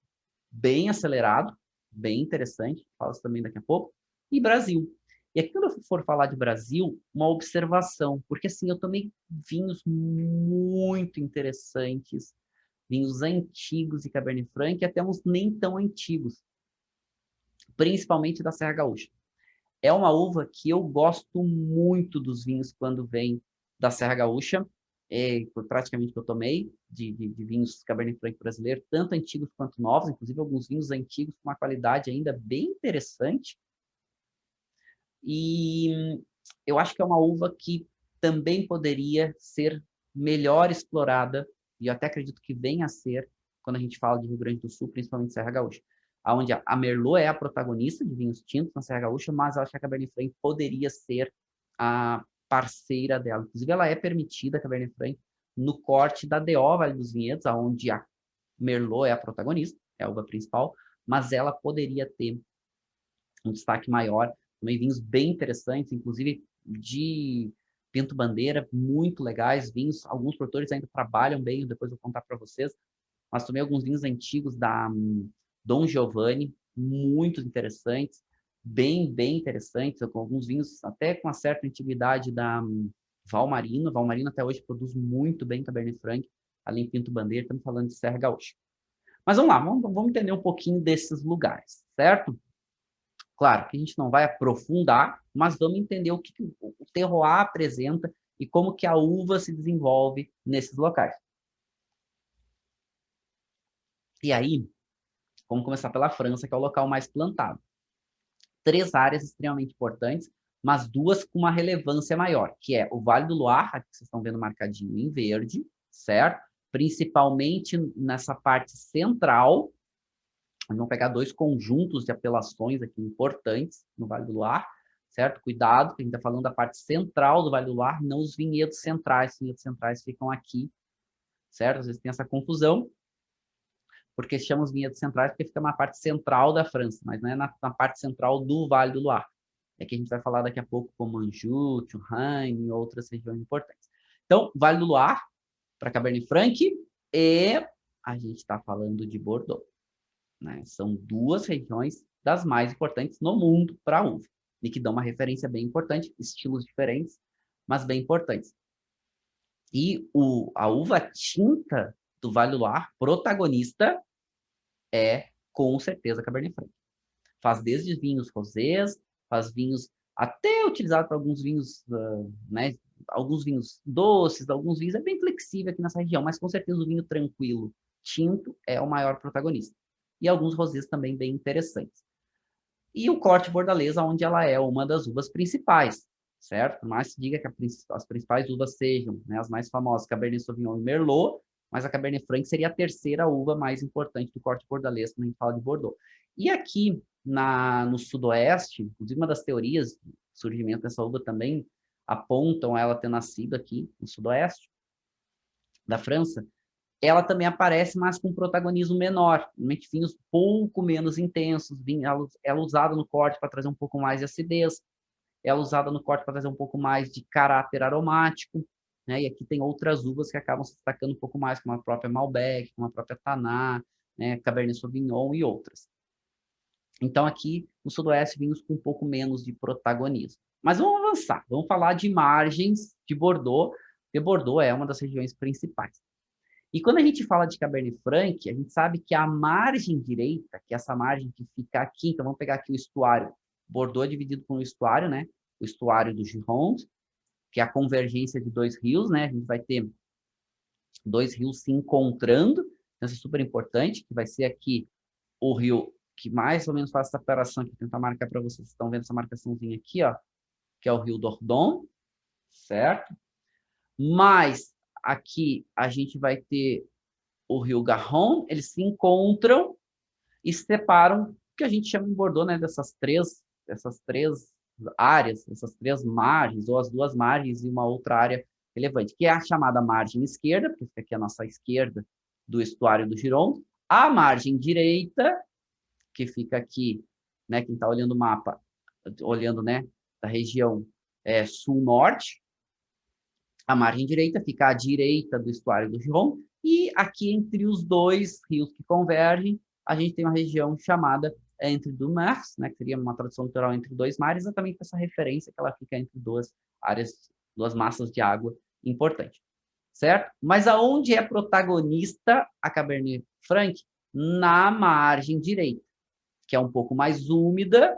bem acelerado, bem interessante, falo isso também daqui a pouco. E Brasil. E aqui, quando eu for falar de Brasil, uma observação, porque assim, eu tomei vinhos muito interessantes, vinhos antigos e Cabernet Franc, e até uns nem tão antigos, principalmente da Serra Gaúcha. É uma uva que eu gosto muito dos vinhos quando vem da Serra Gaúcha, por praticamente que eu tomei, de vinhos Cabernet Franc brasileiro, tanto antigos quanto novos, inclusive alguns vinhos antigos com uma qualidade ainda bem interessante. E eu acho que é uma uva que também poderia ser melhor explorada, e eu até acredito que venha a ser, quando a gente fala de Rio Grande do Sul, principalmente Serra Gaúcha, onde a Merlot é a protagonista de vinhos tintos na Serra Gaúcha, mas eu acho que a Cabernet Franc poderia ser a parceira dela. Inclusive, ela é permitida, a Cabernet Franc, no corte da DO Vale dos Vinhedos, onde a Merlot é a protagonista, é a uva principal, mas ela poderia ter um destaque maior. Também vinhos bem interessantes, inclusive de Pinto Bandeira, muito legais, vinhos, alguns produtores ainda trabalham bem, depois eu vou contar para vocês, mas tomei alguns vinhos antigos da Dom Giovanni, muito interessantes, bem interessantes, com alguns vinhos até com uma certa antiguidade da Valmarino. Valmarino até hoje produz muito bem Cabernet Franc, além de Pinto Bandeira, estamos falando de Serra Gaúcha. Mas vamos lá, vamos entender um pouquinho desses lugares, certo? Claro que a gente não vai aprofundar, mas vamos entender o que o terroir apresenta e como que a uva se desenvolve nesses locais. E aí, vamos começar pela França, que é o local mais plantado. 3 áreas extremamente importantes, mas 2 com uma relevância maior, que é o Vale do Loire, aqui vocês estão vendo marcadinho em verde, certo? Principalmente nessa parte central. Vamos pegar 2 conjuntos de apelações aqui importantes no Vale do Loire, certo? Cuidado, que a gente está falando da parte central do Vale do Loire, não os vinhedos centrais. Os vinhedos centrais ficam aqui, certo? Às vezes tem essa confusão, porque se chama os vinhedos centrais porque fica na parte central da França, mas não é na parte central do Vale do Loire. É que a gente vai falar daqui a pouco como Anjou, Touraine e outras regiões importantes. Então, Vale do Loire, para Cabernet Franc, e a gente está falando de Bordeaux. Né? São 2 regiões das mais importantes no mundo para a uva, e que dão uma referência bem importante, estilos diferentes, mas bem importantes. E a uva tinta do Vale do Loire, protagonista, é com certeza Cabernet Franc. Faz desde vinhos rosés, faz vinhos até utilizado para alguns vinhos, né, alguns vinhos doces, alguns vinhos, é bem flexível aqui nessa região, mas com certeza o vinho tranquilo, tinto, é o maior protagonista. E alguns rosés também bem interessantes. E o corte bordalês, onde ela é uma das uvas principais, certo? Por mais que diga que as principais uvas sejam, né, as mais famosas, Cabernet Sauvignon e Merlot, mas a Cabernet Franc seria a terceira uva mais importante do corte bordalês quando a gente fala de Bordeaux. E aqui no sudoeste, inclusive uma das teorias do surgimento dessa uva também apontam ela ter nascido aqui no sudoeste da França, ela também aparece, mas com um protagonismo menor, normalmente vinhos pouco menos intensos, ela usada no corte para trazer um pouco mais de acidez, ela usada no corte para trazer um pouco mais de caráter aromático, né? E aqui tem outras uvas que acabam se destacando um pouco mais, como a própria Malbec, como a própria Taná, né? Cabernet Sauvignon e outras. Então aqui no sudoeste vinhos com um pouco menos de protagonismo. Mas vamos avançar, vamos falar de margens de Bordeaux, porque Bordeaux é uma das regiões principais. E quando a gente fala de Cabernet Franc, a gente sabe que a margem direita, que é essa margem que fica aqui, então vamos pegar aqui o estuário. Bordeaux é dividido por um estuário, né? O estuário do Gironde, que é a convergência de 2 rios, né? A gente vai ter 2 rios se encontrando, então isso é super importante, que vai ser aqui o rio que mais ou menos faz essa separação aqui, tentar marcar para vocês, estão vendo essa marcaçãozinha aqui, ó, que é o rio Dordogne, certo? Mas aqui a gente vai ter o rio Garonne, eles se encontram e se separam, que a gente chama em Bordeaux, né, dessas três áreas, essas três margens, ou as duas margens e uma outra área relevante, que é a chamada margem esquerda, porque fica aqui a nossa esquerda do estuário do Gironde, a margem direita, que fica aqui, né, quem está olhando o mapa, olhando, né, da região sul-norte, a margem direita fica à direita do estuário do Gironde, e aqui entre os dois rios que convergem, a gente tem uma região chamada entre deux mers, né, que seria uma tradução literal entre dois mares, exatamente essa referência que ela fica entre duas áreas, duas massas de água importante, certo? Mas aonde é protagonista a Cabernet Franc? Na margem direita, que é um pouco mais úmida,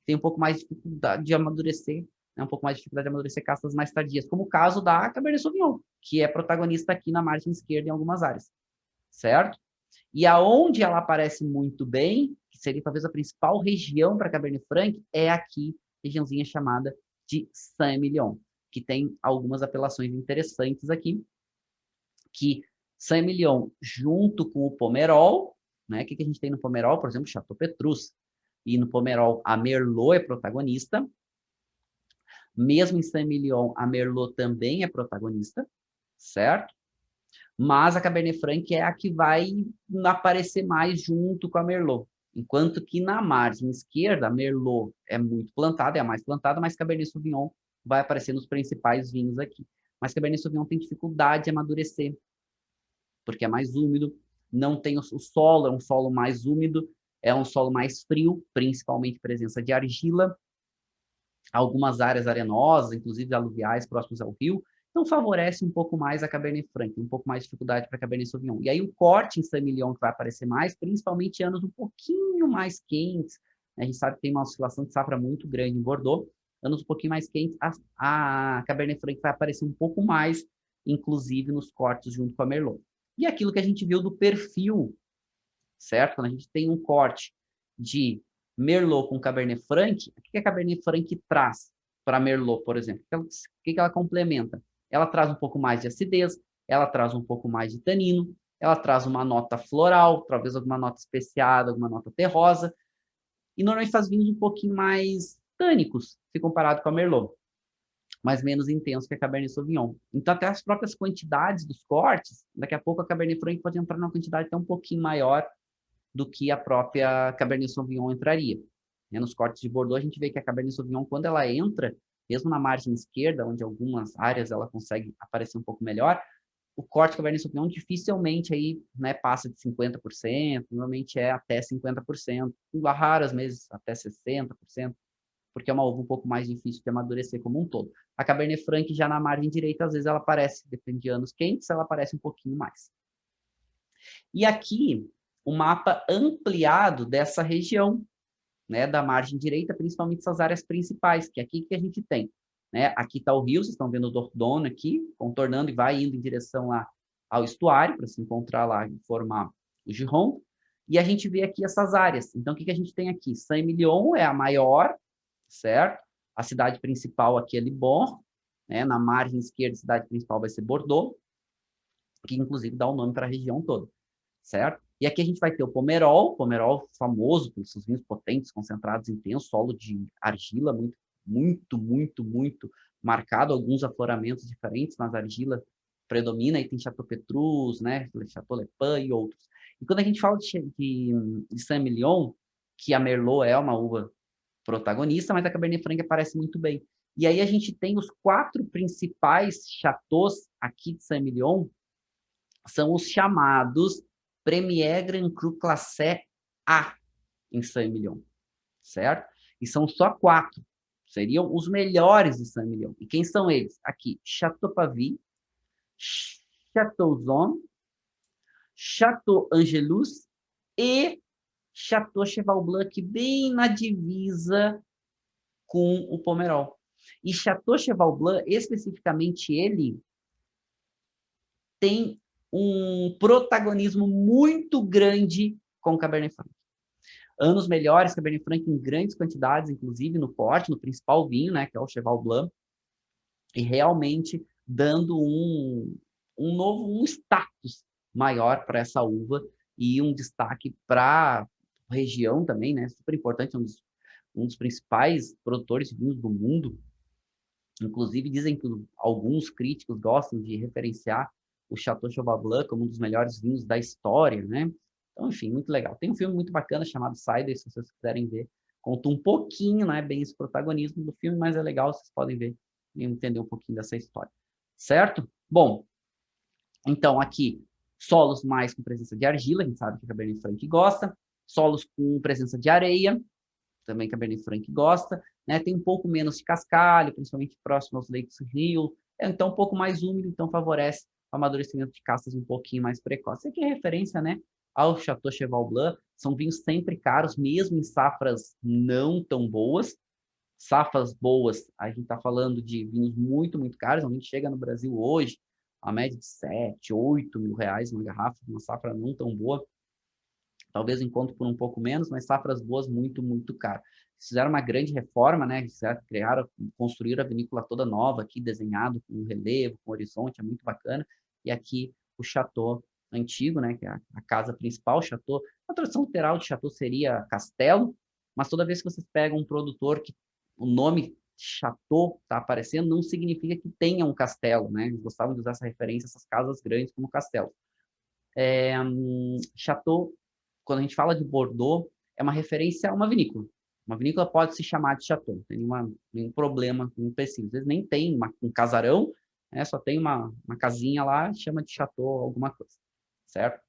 tem um pouco mais de dificuldade de amadurecer, né, um pouco mais de dificuldade de amadurecer castas mais tardias, como o caso da Cabernet Sauvignon, que é protagonista aqui na margem esquerda em algumas áreas, certo? E aonde ela aparece muito bem, que seria talvez a principal região para Cabernet Franc, é aqui, regiãozinha chamada de Saint-Emilion, que tem algumas apelações interessantes aqui, que Saint-Emilion, junto com o Pomerol, né? O que a gente tem no Pomerol? Por exemplo, Chateau Petrus. E no Pomerol, a Merlot é protagonista. Mesmo em Saint-Emilion, a Merlot também é protagonista, certo? Mas a Cabernet Franc é a que vai aparecer mais junto com a Merlot. Enquanto que na margem esquerda, a Merlot é muito plantada, é a mais plantada, mas Cabernet Sauvignon vai aparecer nos principais vinhos aqui. Mas Cabernet Sauvignon tem dificuldade de amadurecer, porque é mais úmido, não tem o solo, é um solo mais úmido, é um solo mais frio, principalmente presença de argila, algumas áreas arenosas, inclusive aluviais próximos ao rio, então favorece um pouco mais a Cabernet Franc, um pouco mais de dificuldade para a Cabernet Sauvignon. E aí o corte em Saint-Emilion que vai aparecer mais, principalmente em anos um pouquinho mais quentes, a gente sabe que tem uma oscilação de safra muito grande em Bordeaux, anos um pouquinho mais quentes, a Cabernet Franc vai aparecer um pouco mais, inclusive nos cortes junto com a Merlot. E aquilo que a gente viu do perfil, certo? Quando a gente tem um corte de Merlot com Cabernet Franc, o que a Cabernet Franc traz para Merlot, por exemplo? O que ela complementa? Ela traz um pouco mais de acidez, ela traz um pouco mais de tanino, ela traz uma nota floral, talvez alguma nota especiada, alguma nota terrosa, e normalmente faz vinhos um pouquinho mais tânicos, se comparado com a Merlot, mas menos intenso que a Cabernet Sauvignon. Então, até as próprias quantidades dos cortes, daqui a pouco a Cabernet Franc pode entrar numa quantidade até um pouquinho maior do que a própria Cabernet Sauvignon entraria. Nos cortes de Bordeaux, a gente vê que a Cabernet Sauvignon, quando ela entra, mesmo na margem esquerda, onde algumas áreas ela consegue aparecer um pouco melhor, o corte Cabernet Sauvignon dificilmente aí, né, passa de 50%, normalmente é até 50%, em raras vezes até 60%, porque é uma uva um pouco mais difícil de amadurecer como um todo. A Cabernet Franc já na margem direita, às vezes ela aparece, depende de anos quentes, ela aparece um pouquinho mais. E aqui, o mapa ampliado dessa região, né, da margem direita, principalmente essas áreas principais, que é aqui que a gente tem. Né? Aqui está o rio, vocês estão vendo o Dordogne aqui, contornando e vai indo em direção lá ao estuário, para se encontrar lá e formar o Gironde. E a gente vê aqui essas áreas. Então, o que a gente tem aqui? Saint-Emilion é a maior, certo? A cidade principal aqui é Libourne, né? Na margem esquerda, a cidade principal vai ser Bordeaux, que inclusive dá o nome para a região toda, certo? E aqui a gente vai ter o Pomerol famoso por seus vinhos potentes, concentrados, intensos, solo de argila muito marcado, alguns afloramentos diferentes, mas a argila predomina, e tem Chateau Petrus, né, Chateau Le Pen e outros. E quando a gente fala de Saint-Emilion, que a Merlot é uma uva protagonista, mas a Cabernet Franc aparece muito bem. E aí a gente tem os 4 principais chateaus aqui de Saint-Emilion, são os chamados Premier Grand Cru Classé A em Saint-Emilion, certo? E são só 4. Seriam os melhores de Saint-Emilion. E quem são eles? Aqui, Chateau Pavie, Chateau Zone, Chateau Angelus e Chateau Cheval Blanc, bem na divisa com o Pomerol. E Chateau Cheval Blanc, especificamente ele, tem um protagonismo muito grande com o Cabernet Franc. Anos melhores, Cabernet Franc em grandes quantidades, inclusive no porte, no principal vinho, né, que é o Cheval Blanc, e realmente dando um status maior para essa uva e um destaque para a região também, né? Super importante, um dos principais produtores de vinhos do mundo. Inclusive, dizem que alguns críticos gostam de referenciar o Chateau Cheval Blanc como um dos melhores vinhos da história, né? Então, enfim, muito legal. Tem um filme muito bacana chamado Cider, se vocês quiserem ver. Conta um pouquinho, não é bem esse protagonismo do filme, mas é legal, vocês podem ver e entender um pouquinho dessa história. Certo? Bom, então aqui, solos mais com presença de argila, a gente sabe que a Cabernet Franc gosta. Solos com presença de areia, também Cabernet Franc gosta, né? Tem um pouco menos de cascalho, principalmente próximo aos leitos do rio, então um pouco mais úmido, então favorece o amadurecimento de castas um pouquinho mais precoce. Aqui é referência, né, ao Chateau Cheval Blanc, são vinhos sempre caros, mesmo em safras não tão boas. Safras boas, a gente está falando de vinhos muito, muito caros, a gente chega no Brasil hoje, a média de 7, 8 mil reais uma garrafa, uma safra não tão boa, talvez encontre por um pouco menos, mas safras boas muito, muito caro. Fizeram uma grande reforma, né? Criaram, construíram a vinícola toda nova aqui, desenhado com relevo, com horizonte, é muito bacana. E aqui o chateau antigo, né? Que é a casa principal, chateau. A tradução literal de chateau seria castelo, mas toda vez que vocês pegam um produtor que o nome chateau está aparecendo, não significa que tenha um castelo, né? Eles gostavam de usar essa referência, essas casas grandes como castelo. Chateau, quando a gente fala de Bordeaux, é uma referência a uma vinícola. Uma vinícola pode se chamar de chateau, não tem nenhum problema, nenhum empecilho. Às vezes nem tem um casarão, né, só tem uma casinha lá, chama de chateau alguma coisa, certo?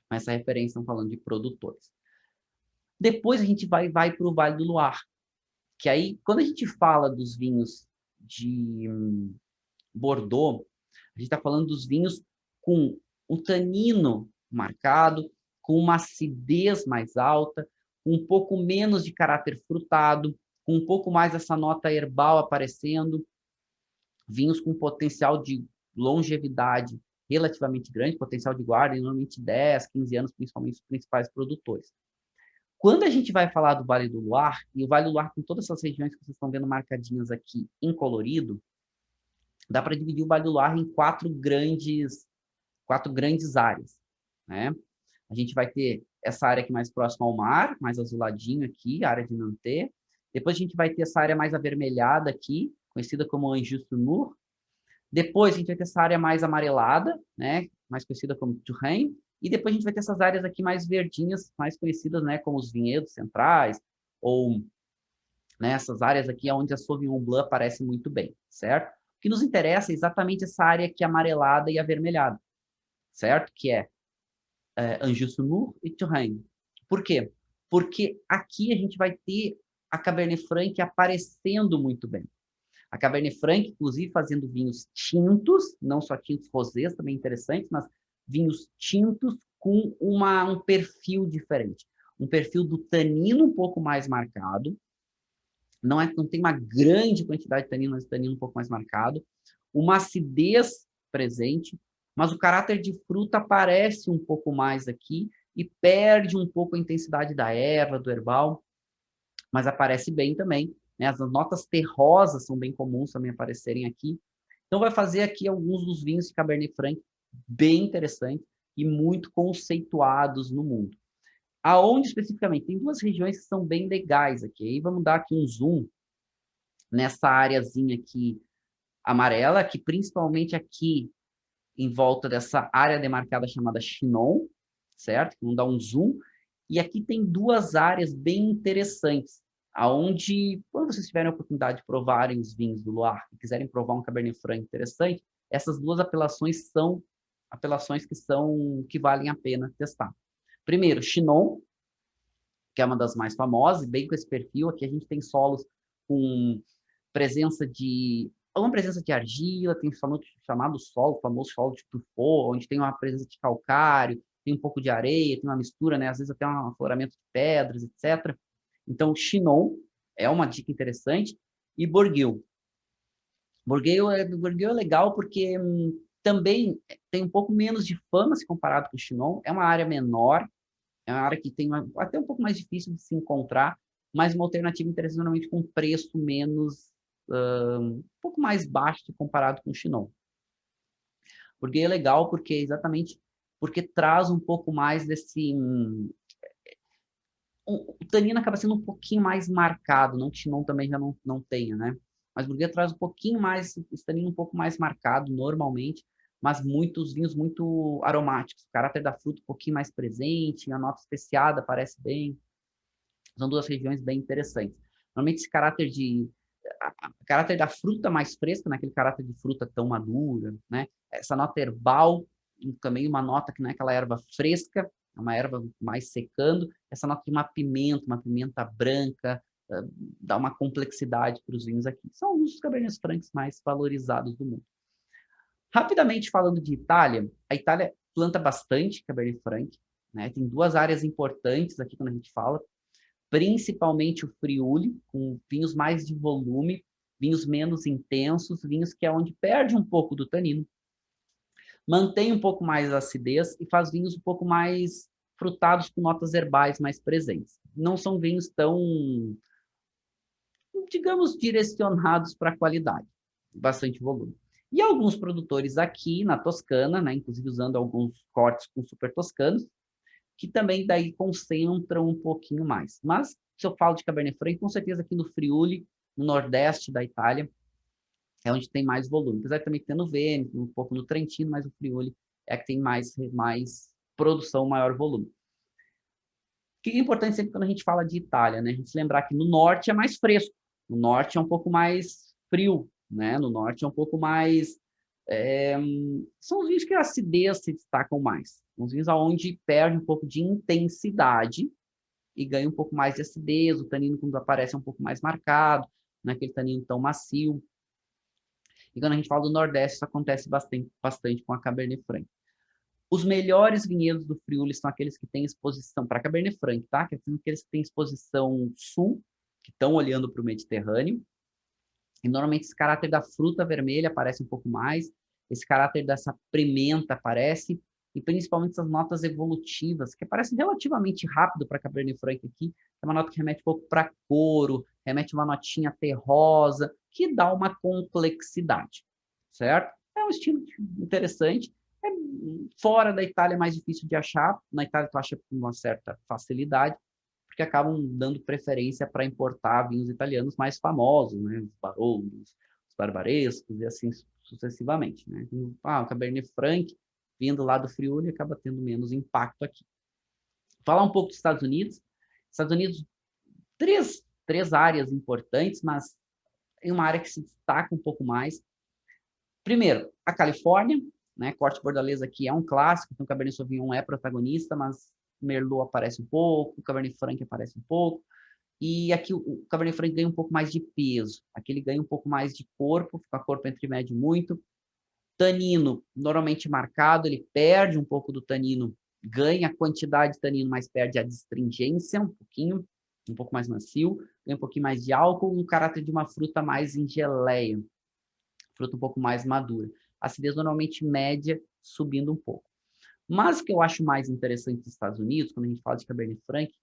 Mas essa referência estão falando de produtores. Depois a gente vai para o Vale do Loire, que aí, quando a gente fala dos vinhos de Bordeaux, a gente está falando dos vinhos com um tanino marcado, com uma acidez mais alta, com um pouco menos de caráter frutado, com um pouco mais essa nota herbal aparecendo, vinhos com potencial de longevidade relativamente grande, potencial de guarda, normalmente 10, 15 anos, principalmente os principais produtores. Quando a gente vai falar do Vale do Loire, e o Vale do Loire com todas essas regiões que vocês estão vendo marcadinhas aqui em colorido, dá para dividir o Vale do Loire em quatro grandes áreas, né? A gente vai ter essa área aqui mais próxima ao mar, mais azuladinho aqui, a área de Nantes. Depois a gente vai ter essa área mais avermelhada aqui, conhecida como Anjou-sur-Mur. Depois a gente vai ter essa área mais amarelada, né, mais conhecida como Touraine. E depois a gente vai ter essas áreas aqui mais verdinhas, mais conhecidas, né, como os vinhedos centrais, ou né, essas áreas aqui onde a Sauvignon Blanc aparece muito bem, certo? O que nos interessa é exatamente essa área aqui amarelada e avermelhada, certo? Que é Anjou-sur-Mur e Touraine. Por quê? Porque aqui a gente vai ter a Cabernet Franc aparecendo muito bem. A Cabernet Franc, inclusive, fazendo vinhos tintos, não só tintos rosés, também interessantes, mas vinhos tintos com um perfil diferente. Um perfil do tanino um pouco mais marcado, não tem uma grande quantidade de tanino, mas tanino um pouco mais marcado, uma acidez presente, mas o caráter de fruta aparece um pouco mais aqui e perde um pouco a intensidade da erva, do herbal, mas aparece bem também, né? As notas terrosas são bem comuns também aparecerem aqui. Então vai fazer aqui alguns dos vinhos de Cabernet Franc bem interessantes e muito conceituados no mundo. Aonde especificamente? Tem duas regiões que são bem legais aqui. Aí vamos dar aqui um zoom nessa areazinha aqui amarela, que principalmente aqui em volta dessa área demarcada chamada Chinon, certo? Vamos dar um zoom. E aqui tem duas áreas bem interessantes, aonde, quando vocês tiverem a oportunidade de provarem os vinhos do Loire e quiserem provar um Cabernet Franc interessante, essas duas apelações são apelações que valem a pena testar. Primeiro, Chinon, que é uma das mais famosas, bem com esse perfil. Aqui a gente tem solos com alguma presença de argila, tem o chamado solo, o famoso solo de Truffaut, onde tem uma presença de calcário, tem um pouco de areia, tem uma mistura, né? Às vezes até um afloramento de pedras, etc. Então, Chinon é uma dica interessante. E Bourgueil. Bourgueil é legal porque também tem um pouco menos de fama se comparado com o Chinon. É uma área menor, É uma área que tem até um pouco mais difícil de se encontrar, mas uma alternativa interessante, normalmente com preço menos, um pouco mais baixo comparado com o Chinon. Porque é legal, porque exatamente porque traz um pouco mais desse... o tanino acaba sendo um pouquinho mais marcado, não que o Chinon também já não tenha, né? Mas o Burguês traz um pouquinho mais, esse tanino um pouco mais marcado normalmente, mas muitos vinhos muito aromáticos. O caráter da fruta um pouquinho mais presente, a nota especiada aparece bem. São duas regiões bem interessantes. Normalmente esse caráter caráter da fruta mais fresca, naquele caráter de fruta tão madura, né? Essa nota herbal, também uma nota que não é aquela erva fresca, é uma erva mais secando. Essa nota de uma pimenta branca, dá uma complexidade para os vinhos aqui. São os Cabernet Francs mais valorizados do mundo. Rapidamente falando de Itália, a Itália planta bastante Cabernet Franc, né? Tem duas áreas importantes aqui quando a gente fala, principalmente o Friuli, com vinhos mais de volume, vinhos menos intensos, vinhos que é onde perde um pouco do tanino, mantém um pouco mais a acidez e faz vinhos um pouco mais frutados com notas herbais mais presentes. Não são vinhos tão, digamos, direcionados para a qualidade, bastante volume. E alguns produtores aqui na Toscana, né, inclusive usando alguns cortes com super toscanos, que também daí concentram um pouquinho mais. Mas, se eu falo de Cabernet Franc, com certeza aqui no Friuli, no nordeste da Itália, é onde tem mais volume. Apesar de também ter no Vêneto, um pouco no Trentino, mas o Friuli é que tem mais produção, maior volume. O que é importante sempre quando a gente fala de Itália, né? A gente se lembrar que no norte é mais fresco, no norte é um pouco mais frio, né? No norte é um pouco mais... são os vinhos que a acidez se destacam mais. Os vinhos onde perde um pouco de intensidade e ganha um pouco mais de acidez, o tanino quando aparece é um pouco mais marcado, não é aquele tanino tão macio. E quando a gente fala do Nordeste, isso acontece bastante com a Cabernet Franc. Os melhores vinhedos do Friuli são aqueles que têm exposição para Cabernet Franc, tá? Que são aqueles que têm exposição sul, que estão olhando para o Mediterrâneo. E normalmente esse caráter da fruta vermelha aparece um pouco mais, esse caráter dessa pimenta aparece, e principalmente essas notas evolutivas, que aparecem relativamente rápido para Cabernet Franc aqui, é uma nota que remete um pouco para couro, remete uma notinha terrosa, que dá uma complexidade, certo? É um estilo interessante. É, fora da Itália é mais difícil de achar, na Itália tu acha com uma certa facilidade, porque acabam dando preferência para importar vinhos italianos mais famosos, né? Os Barolos, os Barbarescos e assim sucessivamente, né? O Cabernet Franc, vindo lá do Friuli, acaba tendo menos impacto aqui. Falar um pouco dos Estados Unidos. Estados Unidos, três áreas importantes, mas em uma área que se destaca um pouco mais. Primeiro, a Califórnia, né? Corte Bordalês aqui é um clássico, então o Cabernet Sauvignon é protagonista, mas Merlot aparece um pouco, o Cabernet Franc aparece um pouco, e aqui o Cabernet Franc ganha um pouco mais de peso, aqui ele ganha um pouco mais de corpo, fica corpo entre médio muito, tanino normalmente marcado, ele perde um pouco do tanino, ganha a quantidade de tanino, mas perde a astringência um pouquinho, um pouco mais macio, ganha um pouquinho mais de álcool, um caráter de uma fruta mais em geleia, fruta um pouco mais madura. Acidez normalmente média, subindo um pouco. Mas o que eu acho mais interessante dos Estados Unidos, quando a gente fala de Cabernet Franc,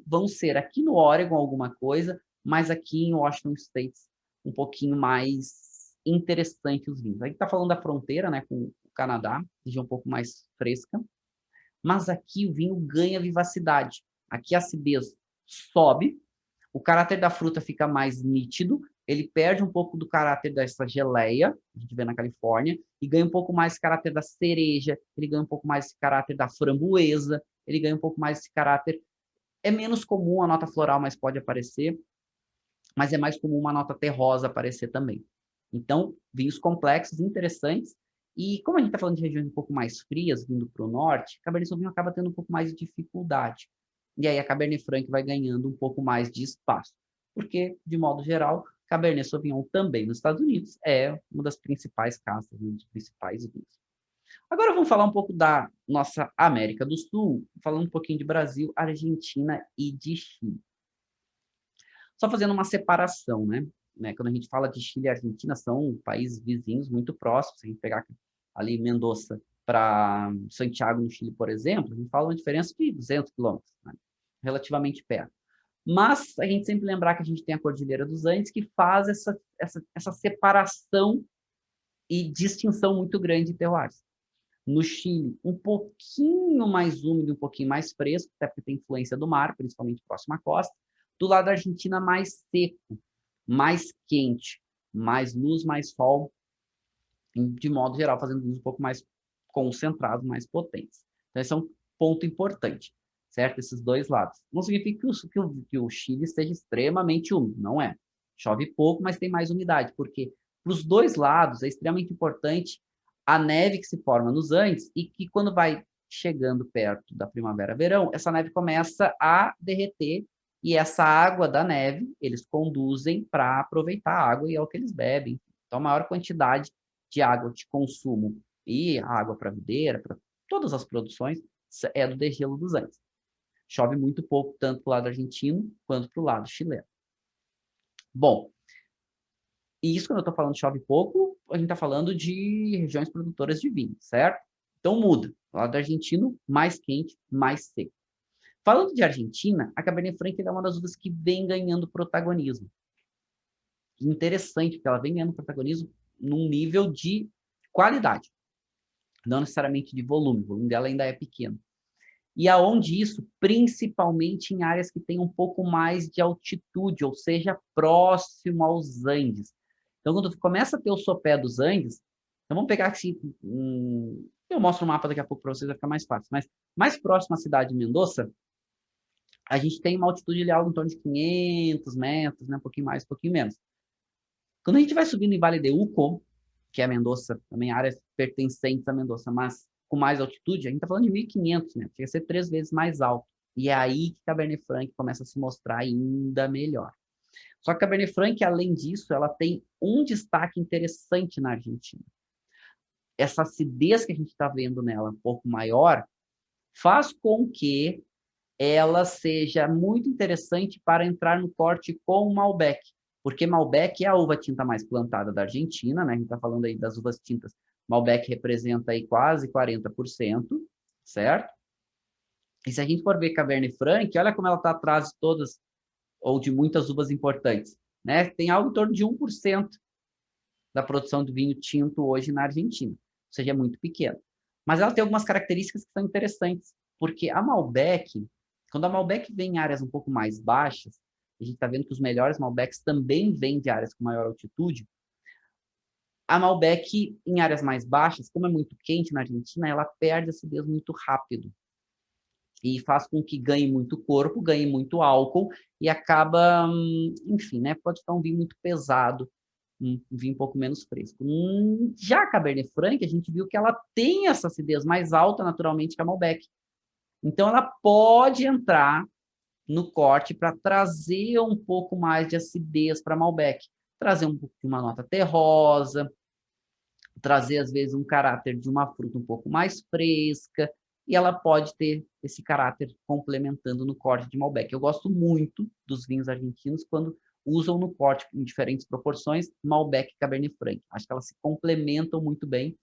vão ser aqui no Oregon alguma coisa, mas aqui em Washington State um pouquinho mais interessante os vinhos. A gente está falando da fronteira, né, com o Canadá, região um pouco mais fresca, mas aqui o vinho ganha vivacidade. Aqui a acidez sobe, o caráter da fruta fica mais nítido, ele perde um pouco do caráter dessa geleia, a gente vê na Califórnia, e ganha um pouco mais esse caráter da cereja, ele ganha um pouco mais esse caráter da framboesa, ele ganha um pouco mais esse caráter... É menos comum a nota floral, mas pode aparecer, mas é mais comum uma nota terrosa aparecer também. Então, vinhos complexos, interessantes, e como a gente está falando de regiões um pouco mais frias, vindo para o norte, Cabernet Sauvignon acaba tendo um pouco mais de dificuldade. E aí a Cabernet Franc vai ganhando um pouco mais de espaço. Porque, de modo geral, Cabernet Sauvignon também nos Estados Unidos é uma das principais castas, um dos principais vinhos. Agora vamos falar um pouco da nossa América do Sul, falando um pouquinho de Brasil, Argentina e de Chile. Só fazendo uma separação, né? Quando a gente fala de Chile e Argentina, são países vizinhos muito próximos. Se a gente pegar ali Mendoza para Santiago, no Chile, por exemplo, a gente fala uma diferença de 200 quilômetros, né? Relativamente perto. Mas a gente sempre lembrar que a gente tem a Cordilheira dos Andes, que faz essa separação e distinção muito grande de terroirs. No Chile, um pouquinho mais úmido, um pouquinho mais fresco, até porque tem influência do mar, principalmente próximo à costa. Do lado da Argentina, mais seco, mais quente, mais luz, mais sol, de modo geral, fazendo luz um pouco mais concentrado, mais potentes. Então, esse é um ponto importante, certo? Esses dois lados. Não significa que o Chile esteja extremamente úmido, não é. Chove pouco, mas tem mais umidade, porque para os dois lados é extremamente importante a neve que se forma nos Andes e que quando vai chegando perto da primavera-verão, essa neve começa a derreter e essa água da neve eles conduzem para aproveitar a água e é o que eles bebem. Então, a maior quantidade de água de consumo e água para videira, para todas as produções, é do degelo dos Andes. Chove muito pouco, tanto para o lado argentino quanto para o lado chileno. Bom, e isso quando eu estou falando chove pouco, a gente está falando de regiões produtoras de vinho, certo? Então muda. O lado argentino, mais quente, mais seco. Falando de Argentina, a Cabernet Franc é uma das uvas que vem ganhando protagonismo. Interessante, porque ela vem ganhando protagonismo num nível de qualidade, não necessariamente de volume. O volume dela ainda é pequeno. E aonde isso? Principalmente em áreas que têm um pouco mais de altitude, ou seja, próximo aos Andes. Então, quando começa a ter o sopé dos Andes, então vamos pegar aqui, eu mostro o mapa daqui a pouco para vocês, vai ficar mais fácil, mas mais próximo à cidade de Mendoza, a gente tem uma altitude de algo em torno de 500 metros, né? Um pouquinho mais, um pouquinho menos. Quando a gente vai subindo em Vale de Uco, que é Mendoza, também áreas pertencentes a Mendoza, mas com mais altitude, a gente está falando de 1.500 metros, chega a ser 3 vezes mais alto. E é aí que Cabernet Franc começa a se mostrar ainda melhor. Só que a Cabernet Franc, além disso, ela tem um destaque interessante na Argentina. Essa acidez que a gente está vendo nela, um pouco maior, faz com que ela seja muito interessante para entrar no corte com o Malbec, porque Malbec é a uva tinta mais plantada da Argentina, né? A gente está falando aí das uvas tintas. Malbec representa aí quase 40%, certo? E se a gente for ver Cabernet Franc, olha como ela está atrás de todas, ou de muitas uvas importantes, né? Tem algo em torno de 1% da produção de vinho tinto hoje na Argentina, ou seja, é muito pequeno. Mas ela tem algumas características que são interessantes, porque a Malbec, quando a Malbec vem em áreas um pouco mais baixas, a gente está vendo que os melhores Malbecs também vêm de áreas com maior altitude, a Malbec em áreas mais baixas, como é muito quente na Argentina, ela perde a acidez muito rápido e faz com que ganhe muito corpo, ganhe muito álcool e acaba, enfim, né, pode ficar um vinho muito pesado, um vinho um pouco menos fresco. Já a Cabernet Franc, a gente viu que ela tem essa acidez mais alta naturalmente que a Malbec. Então ela pode entrar no corte para trazer um pouco mais de acidez para a Malbec, trazer um pouco de uma nota terrosa, trazer às vezes um caráter de uma fruta um pouco mais fresca, e ela pode ter esse caráter complementando no corte de Malbec. Eu gosto muito dos vinhos argentinos quando usam no corte em diferentes proporções Malbec e Cabernet Franc. Acho que elas se complementam muito bem,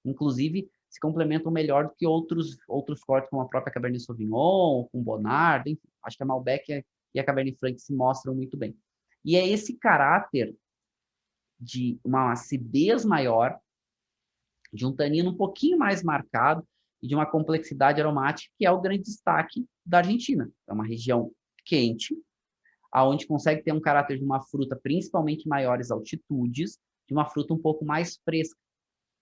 inclusive se complementam melhor do que outros cortes, como a própria Cabernet Sauvignon, com Bonarda, enfim. Acho que a Malbec e a Cabernet Franc se mostram muito bem. E é esse caráter de uma acidez maior, de um tanino um pouquinho mais marcado e de uma complexidade aromática que é o grande destaque da Argentina. É uma região quente, aonde consegue ter um caráter de uma fruta principalmente em maiores altitudes, de uma fruta um pouco mais fresca.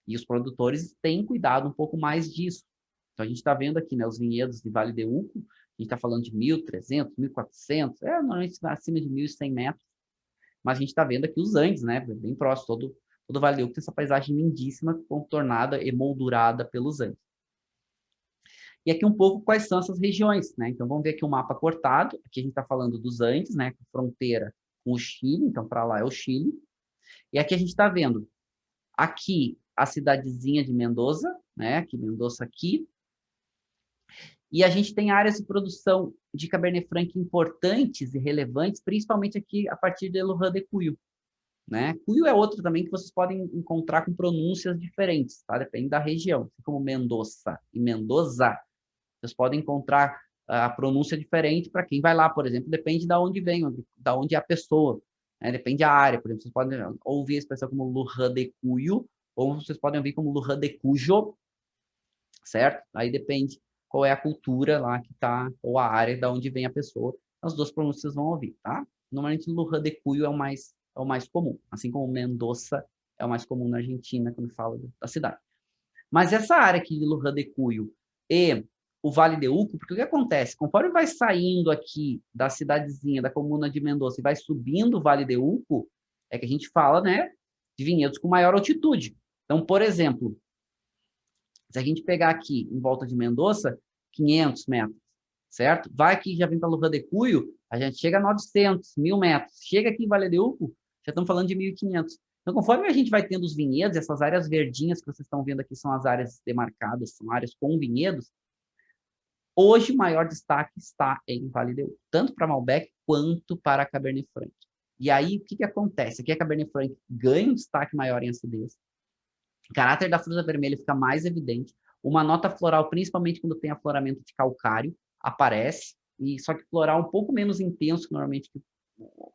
E os produtores têm cuidado um pouco mais disso. Então, a gente está vendo aqui, né, os vinhedos de Vale de Uco, a gente está falando de 1.300, 1.400, normalmente acima de 1.100 metros, mas a gente está vendo aqui os Andes, né, bem próximo, todo o Vale de Uco tem essa paisagem lindíssima, contornada, emoldurada pelos Andes. E aqui um pouco quais são essas regiões, né? Então, vamos ver aqui o mapa cortado, aqui a gente está falando dos Andes, né, fronteira com o Chile, então para lá é o Chile, e aqui a gente está vendo aqui a cidadezinha de Mendoza, né? Aqui Mendoza aqui. E a gente tem áreas de produção de Cabernet Franc importantes e relevantes, principalmente aqui a partir de Luján de Cuyo, né? Cuyo é outro também que vocês podem encontrar com pronúncias diferentes, tá? Depende da região, assim como Mendoza e Mendoza. Vocês podem encontrar a pronúncia diferente para quem vai lá, por exemplo, depende de onde vem, da onde é a pessoa, né? Depende da área, por exemplo, vocês podem ouvir a expressão como Luján de Cuyo, ou vocês podem ouvir como Luján de Cuyo, certo? Aí depende qual é a cultura lá que está, ou a área da onde vem a pessoa, as duas pronúncias vão ouvir, tá? Normalmente Luján de Cuyo é o mais comum, assim como Mendoza é o mais comum na Argentina, quando fala da cidade. Mas essa área aqui de Luján de Cuyo e o Vale de Uco, porque o que acontece? Conforme vai saindo aqui da cidadezinha, da comuna de Mendoza, e vai subindo o Vale de Uco, é que a gente fala, né, de vinhedos com maior altitude. Então, por exemplo, se a gente pegar aqui, em volta de Mendoza, 500 metros, certo? Vai aqui, já vem para Luján de Cuyo, a gente chega a 900, 1.000 metros. Chega aqui em Vale de Uco, já estamos falando de 1.500. Então, conforme a gente vai tendo os vinhedos, essas áreas verdinhas que vocês estão vendo aqui são as áreas demarcadas, são áreas com vinhedos. Hoje, o maior destaque está em Vale de Uco, tanto para Malbec quanto para Cabernet Franc. E aí, o que acontece? Aqui a Cabernet Franc ganha um destaque maior em acidez. O caráter da fruta vermelha fica mais evidente. Uma nota floral, principalmente quando tem afloramento de calcário, aparece. E só que floral um pouco menos intenso que normalmente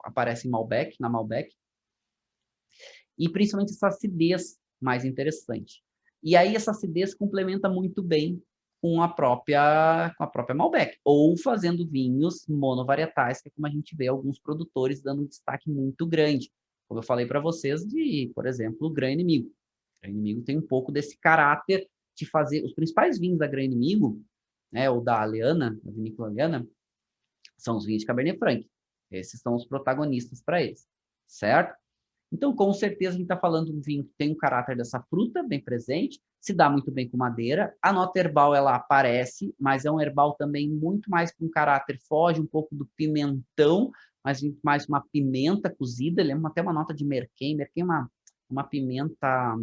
aparece em Malbec, na Malbec. E principalmente essa acidez mais interessante. E aí essa acidez complementa muito bem com a própria Malbec, ou fazendo vinhos monovarietais, que é como a gente vê alguns produtores dando um destaque muito grande. Como eu falei para vocês de, por exemplo, o Gran Inimigo. O Gran Inimigo tem um pouco desse caráter de fazer os principais vinhos da Gran Inimigo, né, ou da Aleana, da vinícola Aleana, são os vinhos de Cabernet Franc. Esses são os protagonistas para eles, certo? Então, com certeza, a gente está falando de um vinho que tem um caráter dessa fruta bem presente, se dá muito bem com madeira. A nota herbal, ela aparece, mas é um herbal também muito mais com caráter, foge um pouco do pimentão, mas mais uma pimenta cozida. Ele é até uma nota de merquém. Merquém é uma pimenta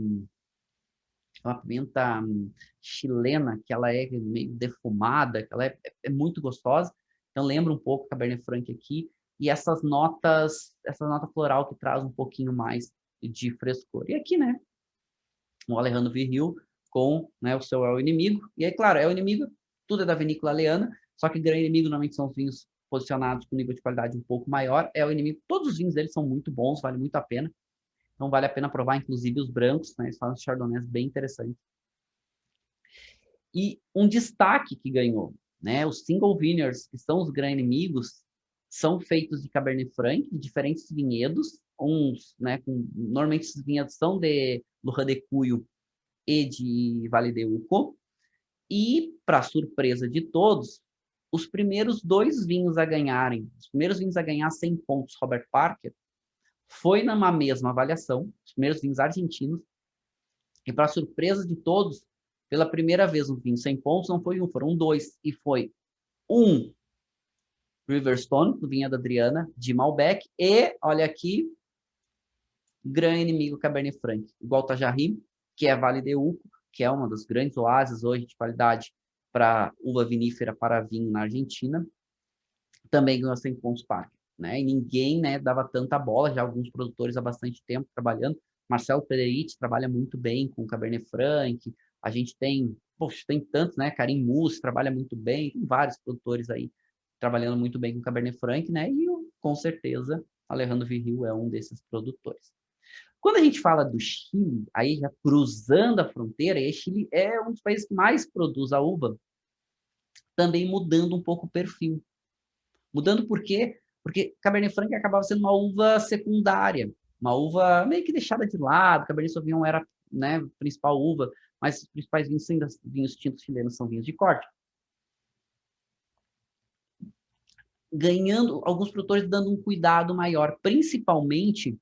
chilena, que ela é meio defumada, que ela é muito gostosa. Então, lembra um pouco a Cabernet Franc aqui. E essa nota floral que traz um pouquinho mais de frescor. E aqui, né, o Alejandro Virril com, né, o seu É o Inimigo. E aí, claro, É o Inimigo, tudo é da vinícola Aleana, só que Gran Inimigo normalmente são os vinhos posicionados com nível de qualidade um pouco maior. É o Inimigo, todos os vinhos deles são muito bons, vale muito a pena. Então, vale a pena provar, inclusive, os brancos, né, eles fazem chardonnays bem interessantes. E um destaque que ganhou, né, os single vineyards, que são os Gran Inimigos, são feitos de Cabernet Franc, de diferentes vinhedos, uns, né, normalmente esses vinhedos são de Luján de Cuyo e de Vale de Uco, e, para surpresa de todos, os primeiros dois vinhos a ganharem, os primeiros vinhos a ganhar 100 pontos Robert Parker, foi numa mesma avaliação, os primeiros vinhos argentinos, e, para surpresa de todos, pela primeira vez um vinho 100 pontos, não foi um, foram dois, e foi um Riverstone, do vinho da Adriana, de Malbec, e, olha aqui, Gran Inimigo Cabernet Franc, igual Tajarri, que é Vale de Uco, que é uma das grandes oásis hoje de qualidade para uva vinífera para vinho na Argentina, também ganhou 100 pontos Parker, né? E ninguém, né, dava tanta bola, já alguns produtores há bastante tempo trabalhando. Marcelo Federici trabalha muito bem com Cabernet Franc, a gente tem, poxa, tem tantos, né? Karim Mus trabalha muito bem, tem vários produtores aí trabalhando muito bem com Cabernet Franc, né? E com certeza Alejandro Virril é um desses produtores. Quando a gente fala do Chile, aí já cruzando a fronteira, e Chile é um dos países que mais produz a uva, também mudando um pouco o perfil. Mudando por quê? Porque Cabernet Franc acabava sendo uma uva secundária, uma uva meio que deixada de lado. Cabernet Sauvignon era, né, a principal uva, mas os principais vinhos tintos chilenos são vinhos de corte. Ganhando, alguns produtores dando um cuidado maior, principalmente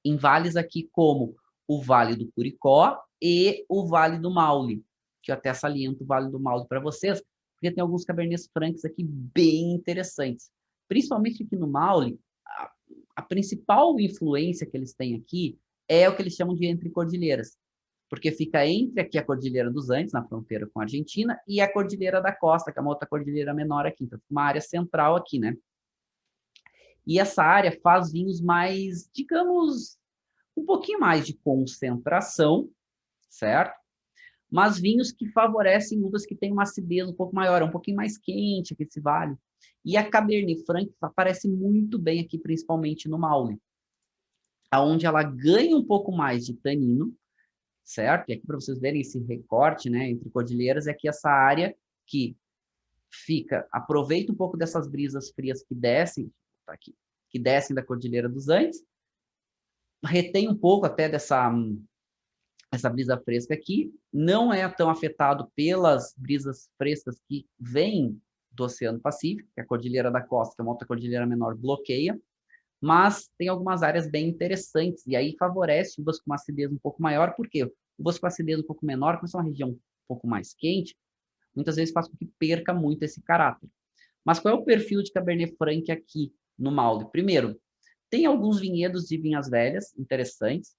em vales aqui como o Vale do Curicó e o Vale do Maule, que eu até saliento o Vale do Maule para vocês, porque tem alguns Cabernets Francs aqui bem interessantes. Principalmente aqui no Maule, a principal influência que eles têm aqui é o que eles chamam de entre cordilheiras, porque fica entre aqui a Cordilheira dos Andes, na fronteira com a Argentina, e a Cordilheira da Costa, que é uma outra cordilheira menor aqui, então uma área central aqui, né? E essa área faz vinhos mais, digamos, um pouquinho mais de concentração, certo? Mas vinhos que favorecem uvas que têm uma acidez um pouco maior, é um pouquinho mais quente aqui esse vale. E a Cabernet Franc aparece muito bem aqui, principalmente no Maule, aonde ela ganha um pouco mais de tanino, certo? E aqui para vocês verem esse recorte, né, entre cordilheiras, é que essa área que fica, aproveita um pouco dessas brisas frias que descem, tá aqui, que descem da Cordilheira dos Andes, retém um pouco até essa brisa fresca aqui, não é tão afetado pelas brisas frescas que vêm do Oceano Pacífico, que a Cordilheira da Costa, que é uma outra cordilheira menor, bloqueia, mas tem algumas áreas bem interessantes, e aí favorece uvas com uma acidez um pouco maior, porque uvas com acidez um pouco menor, como é uma região um pouco mais quente, muitas vezes faz com que perca muito esse caráter. Mas qual é o perfil de Cabernet Franc aqui no Maule? Primeiro, tem alguns vinhedos de vinhas velhas interessantes.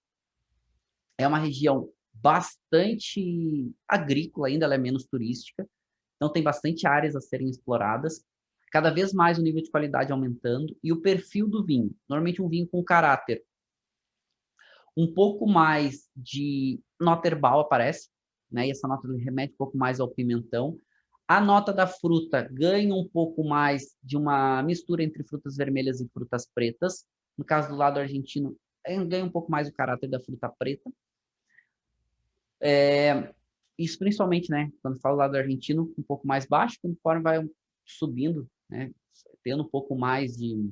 É uma região bastante agrícola ainda, ela é menos turística. Então tem bastante áreas a serem exploradas. Cada vez mais o nível de qualidade aumentando. E o perfil do vinho. Normalmente um vinho com caráter um pouco mais de nota herbal aparece, né? E essa nota remete um pouco mais ao pimentão. A nota da fruta ganha um pouco mais de uma mistura entre frutas vermelhas e frutas pretas. No caso do lado argentino, ganha um pouco mais o caráter da fruta preta. Isso principalmente, né? Quando falo do lado argentino, um pouco mais baixo, conforme vai subindo, né? Tendo um pouco mais de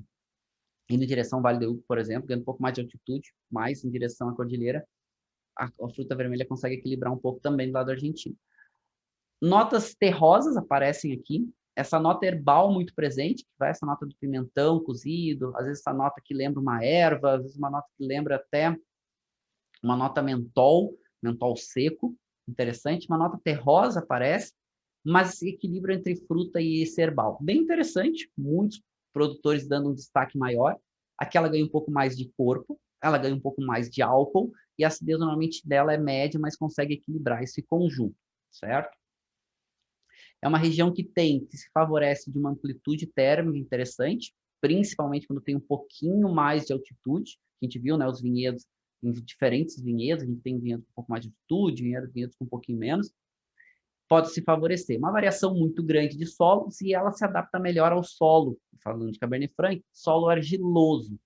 indo em direção ao Vale do Uco, por exemplo, ganhando um pouco mais de altitude, mais em direção à cordilheira, a fruta vermelha consegue equilibrar um pouco também do lado argentino. Notas terrosas aparecem aqui. Essa nota herbal muito presente, que vai essa nota do pimentão cozido, às vezes essa nota que lembra uma erva, às vezes uma nota que lembra até uma nota mentol, mentol seco, interessante. Uma nota terrosa aparece, mas esse equilíbrio entre fruta e esse herbal. Bem interessante, muitos produtores dando um destaque maior. Aqui ela ganha um pouco mais de corpo, ela ganha um pouco mais de álcool, e a acidez normalmente dela é média, mas consegue equilibrar esse conjunto, certo? É uma região que se favorece de uma amplitude térmica interessante, principalmente quando tem um pouquinho mais de altitude. A gente viu, né, os vinhedos, em diferentes vinhedos, a gente tem vinhedos com um pouco mais de altitude, vinhedos com um pouquinho menos, pode se favorecer. Uma variação muito grande de solos e ela se adapta melhor ao solo, falando de Cabernet Franc, solo argiloso.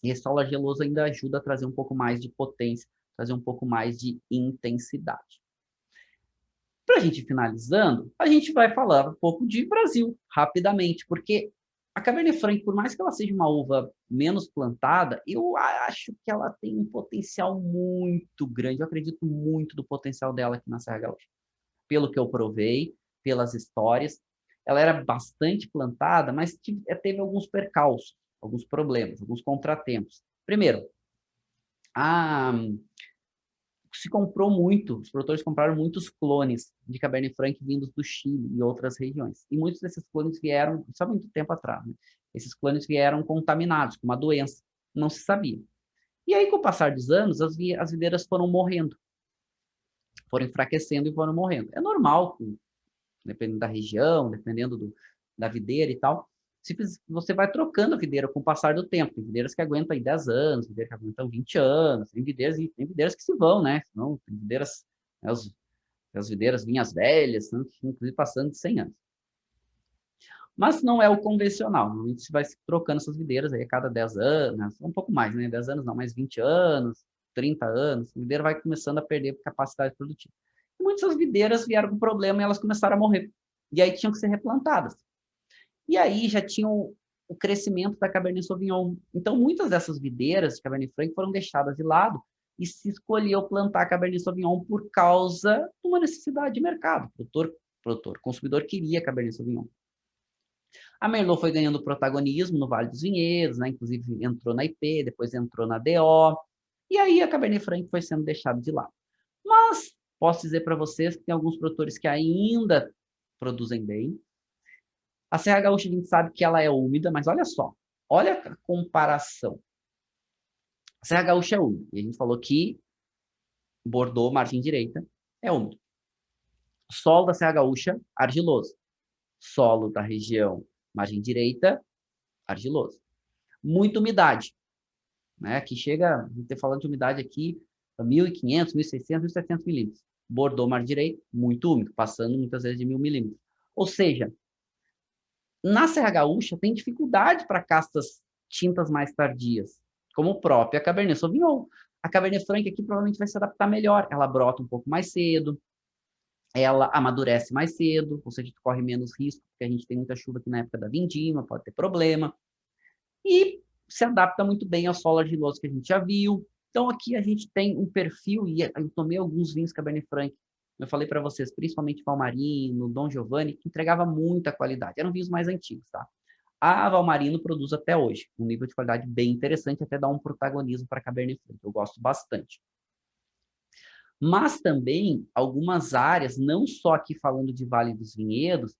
E esse solo argiloso ainda ajuda a trazer um pouco mais de potência, trazer um pouco mais de intensidade. Para a gente finalizando, a gente vai falar um pouco de Brasil, rapidamente, porque a Cabernet Franc, por mais que ela seja uma uva menos plantada, eu acho que ela tem um potencial muito grande. Eu acredito muito do potencial dela aqui na Serra Gaúcha. Pelo que eu provei, pelas histórias. Ela era bastante plantada, mas teve alguns percalços, alguns problemas, alguns contratempos. Primeiro, a se comprou muito, os produtores compraram muitos clones de Cabernet Franc vindos do Chile e outras regiões. E muitos desses clones vieram, só muito tempo atrás, né? Esses clones vieram contaminados com uma doença, não se sabia. E aí, com o passar dos anos, as videiras foram morrendo, foram enfraquecendo e foram morrendo. É normal, dependendo da região, dependendo da videira e tal. Você vai trocando a videira com o passar do tempo. Tem videiras que aguentam aí 10 anos, videiras que aguentam 20 anos, tem videiras que se vão, né? Não, tem videiras, né, as videiras vinhas velhas, né, inclusive passando de 100 anos. Mas não é o convencional. Normalmente se vai trocando essas videiras aí a cada 10 anos, um pouco mais, né? 10 anos não, mais 20 anos, 30 anos. A videira vai começando a perder capacidade produtiva. E muitas videiras vieram com problema e elas começaram a morrer. E aí tinham que ser replantadas. E aí já tinham o crescimento da Cabernet Sauvignon. Então, muitas dessas videiras de Cabernet Franc foram deixadas de lado e se escolheu plantar Cabernet Sauvignon por causa de uma necessidade de mercado. O consumidor queria Cabernet Sauvignon. A Merlot foi ganhando protagonismo no Vale dos Vinhedos, né? Inclusive entrou na IP, depois entrou na DO, e aí a Cabernet Franc foi sendo deixada de lado. Mas posso dizer para vocês que tem alguns produtores que ainda produzem bem. A Serra Gaúcha a gente sabe que ela é úmida, mas olha só, olha a comparação. A Serra Gaúcha é úmida, e a gente falou que Bordeaux, margem direita, é úmido. Solo da Serra Gaúcha, argiloso. Solo da região, margem direita, argiloso. Muita umidade. né? Que chega, a gente tá falando de umidade aqui, 1.500, 1.600, 1.700 milímetros. Bordeaux Mar Direito, muito úmido, passando muitas vezes de 1.000 milímetros. Ou seja, na Serra Gaúcha tem dificuldade para castas tintas mais tardias, como a própria Cabernet Sauvignon. A Cabernet Franc aqui provavelmente vai se adaptar melhor. Ela brota um pouco mais cedo, ela amadurece mais cedo, ou seja, corre menos risco, porque a gente tem muita chuva aqui na época da vindima, pode ter problema. E se adapta muito bem ao solo argiloso que a gente já viu. Então aqui a gente tem um perfil, e eu tomei alguns vinhos Cabernet Franc, eu falei para vocês, principalmente Valmarino, Dom Giovanni, que entregava muita qualidade. Eram vinhos mais antigos, tá? A Valmarino produz até hoje, um nível de qualidade bem interessante, até dá um protagonismo para Cabernet Franc, eu gosto bastante. Mas também algumas áreas, não só aqui falando de Vale dos Vinhedos,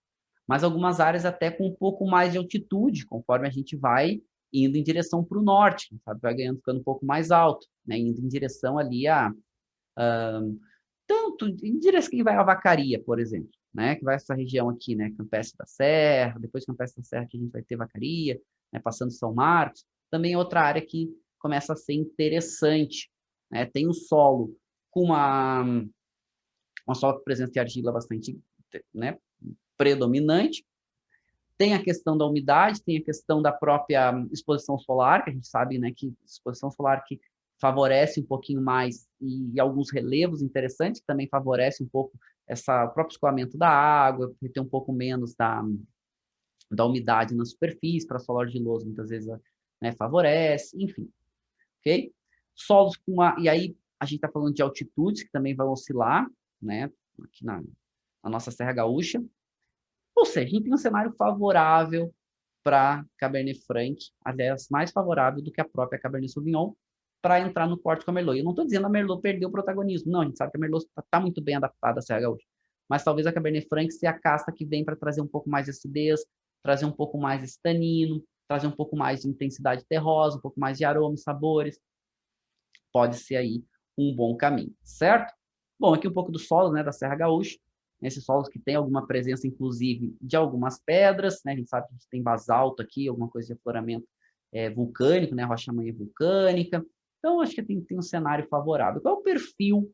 mas algumas áreas até com um pouco mais de altitude, conforme a gente vai indo em direção para o norte, sabe? Vai ganhando, ficando um pouco mais alto, né? Indo em direção ali a... tanto em direção que vai a Vacaria, por exemplo, né? Que vai essa região aqui, né? Campestre da Serra, depois Campestre da Serra que a gente vai ter Vacaria, né? Passando São Marcos, também é outra área que começa a ser interessante, né? Tem o solo com uma solo com presença de argila bastante, né? Predominante. Tem a questão da umidade, tem a questão da própria exposição solar, que a gente sabe, né, que exposição solar que favorece um pouquinho mais, e alguns relevos interessantes, que também favorece um pouco o próprio escoamento da água, ter um pouco menos da umidade na superfície, para solo argiloso muitas vezes, né, favorece, enfim, ok? Solos com e aí a gente está falando de altitudes, que também vão oscilar, né, aqui na nossa Serra Gaúcha. Ou seja, a gente tem um cenário favorável para Cabernet Franc, aliás, mais favorável do que a própria Cabernet Sauvignon, para entrar no corte com a Merlot. Eu não estou dizendo que a Merlot perdeu o protagonismo, não, a gente sabe que a Merlot está muito bem adaptada à Serra Gaúcha, mas talvez a Cabernet Franc seja a casta que vem para trazer um pouco mais de acidez, trazer um pouco mais de tanino, trazer um pouco mais de intensidade terrosa, um pouco mais de aroma e sabores. Pode ser aí um bom caminho, certo? Bom, aqui um pouco do solo, né, da Serra Gaúcha, nesses solos que tem alguma presença, inclusive, de algumas pedras, né? A gente sabe que a gente tem basalto aqui, alguma coisa de afloramento vulcânico, né? Rocha-manha vulcânica. Então, acho que tem um cenário favorável. Qual é o perfil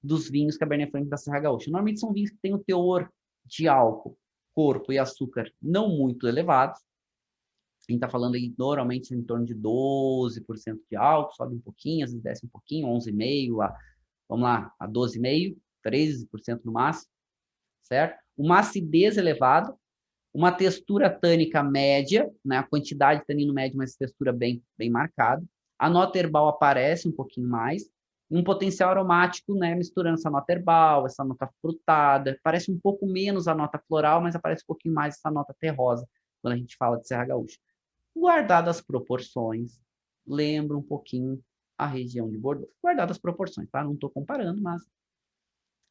dos vinhos Cabernet Franc da Serra Gaúcha? Normalmente são vinhos que têm o teor de álcool, corpo e açúcar não muito elevados. A gente está falando aí normalmente em torno de 12% de álcool, sobe um pouquinho, às vezes desce um pouquinho, 11,5%, vamos lá, a 12,5%, 13% no máximo, certo? Uma acidez elevada, uma textura tânica média, né? A quantidade de tanino médio, mas textura bem marcada. A nota herbal aparece um pouquinho mais, e um potencial aromático, né? Misturando essa nota herbal, essa nota frutada, parece um pouco menos a nota floral, mas aparece um pouquinho mais essa nota terrosa, quando a gente fala de Serra Gaúcha. Guardadas as proporções, lembra um pouquinho a região de Bordeaux. Guardadas as proporções, tá? Não estou comparando, mas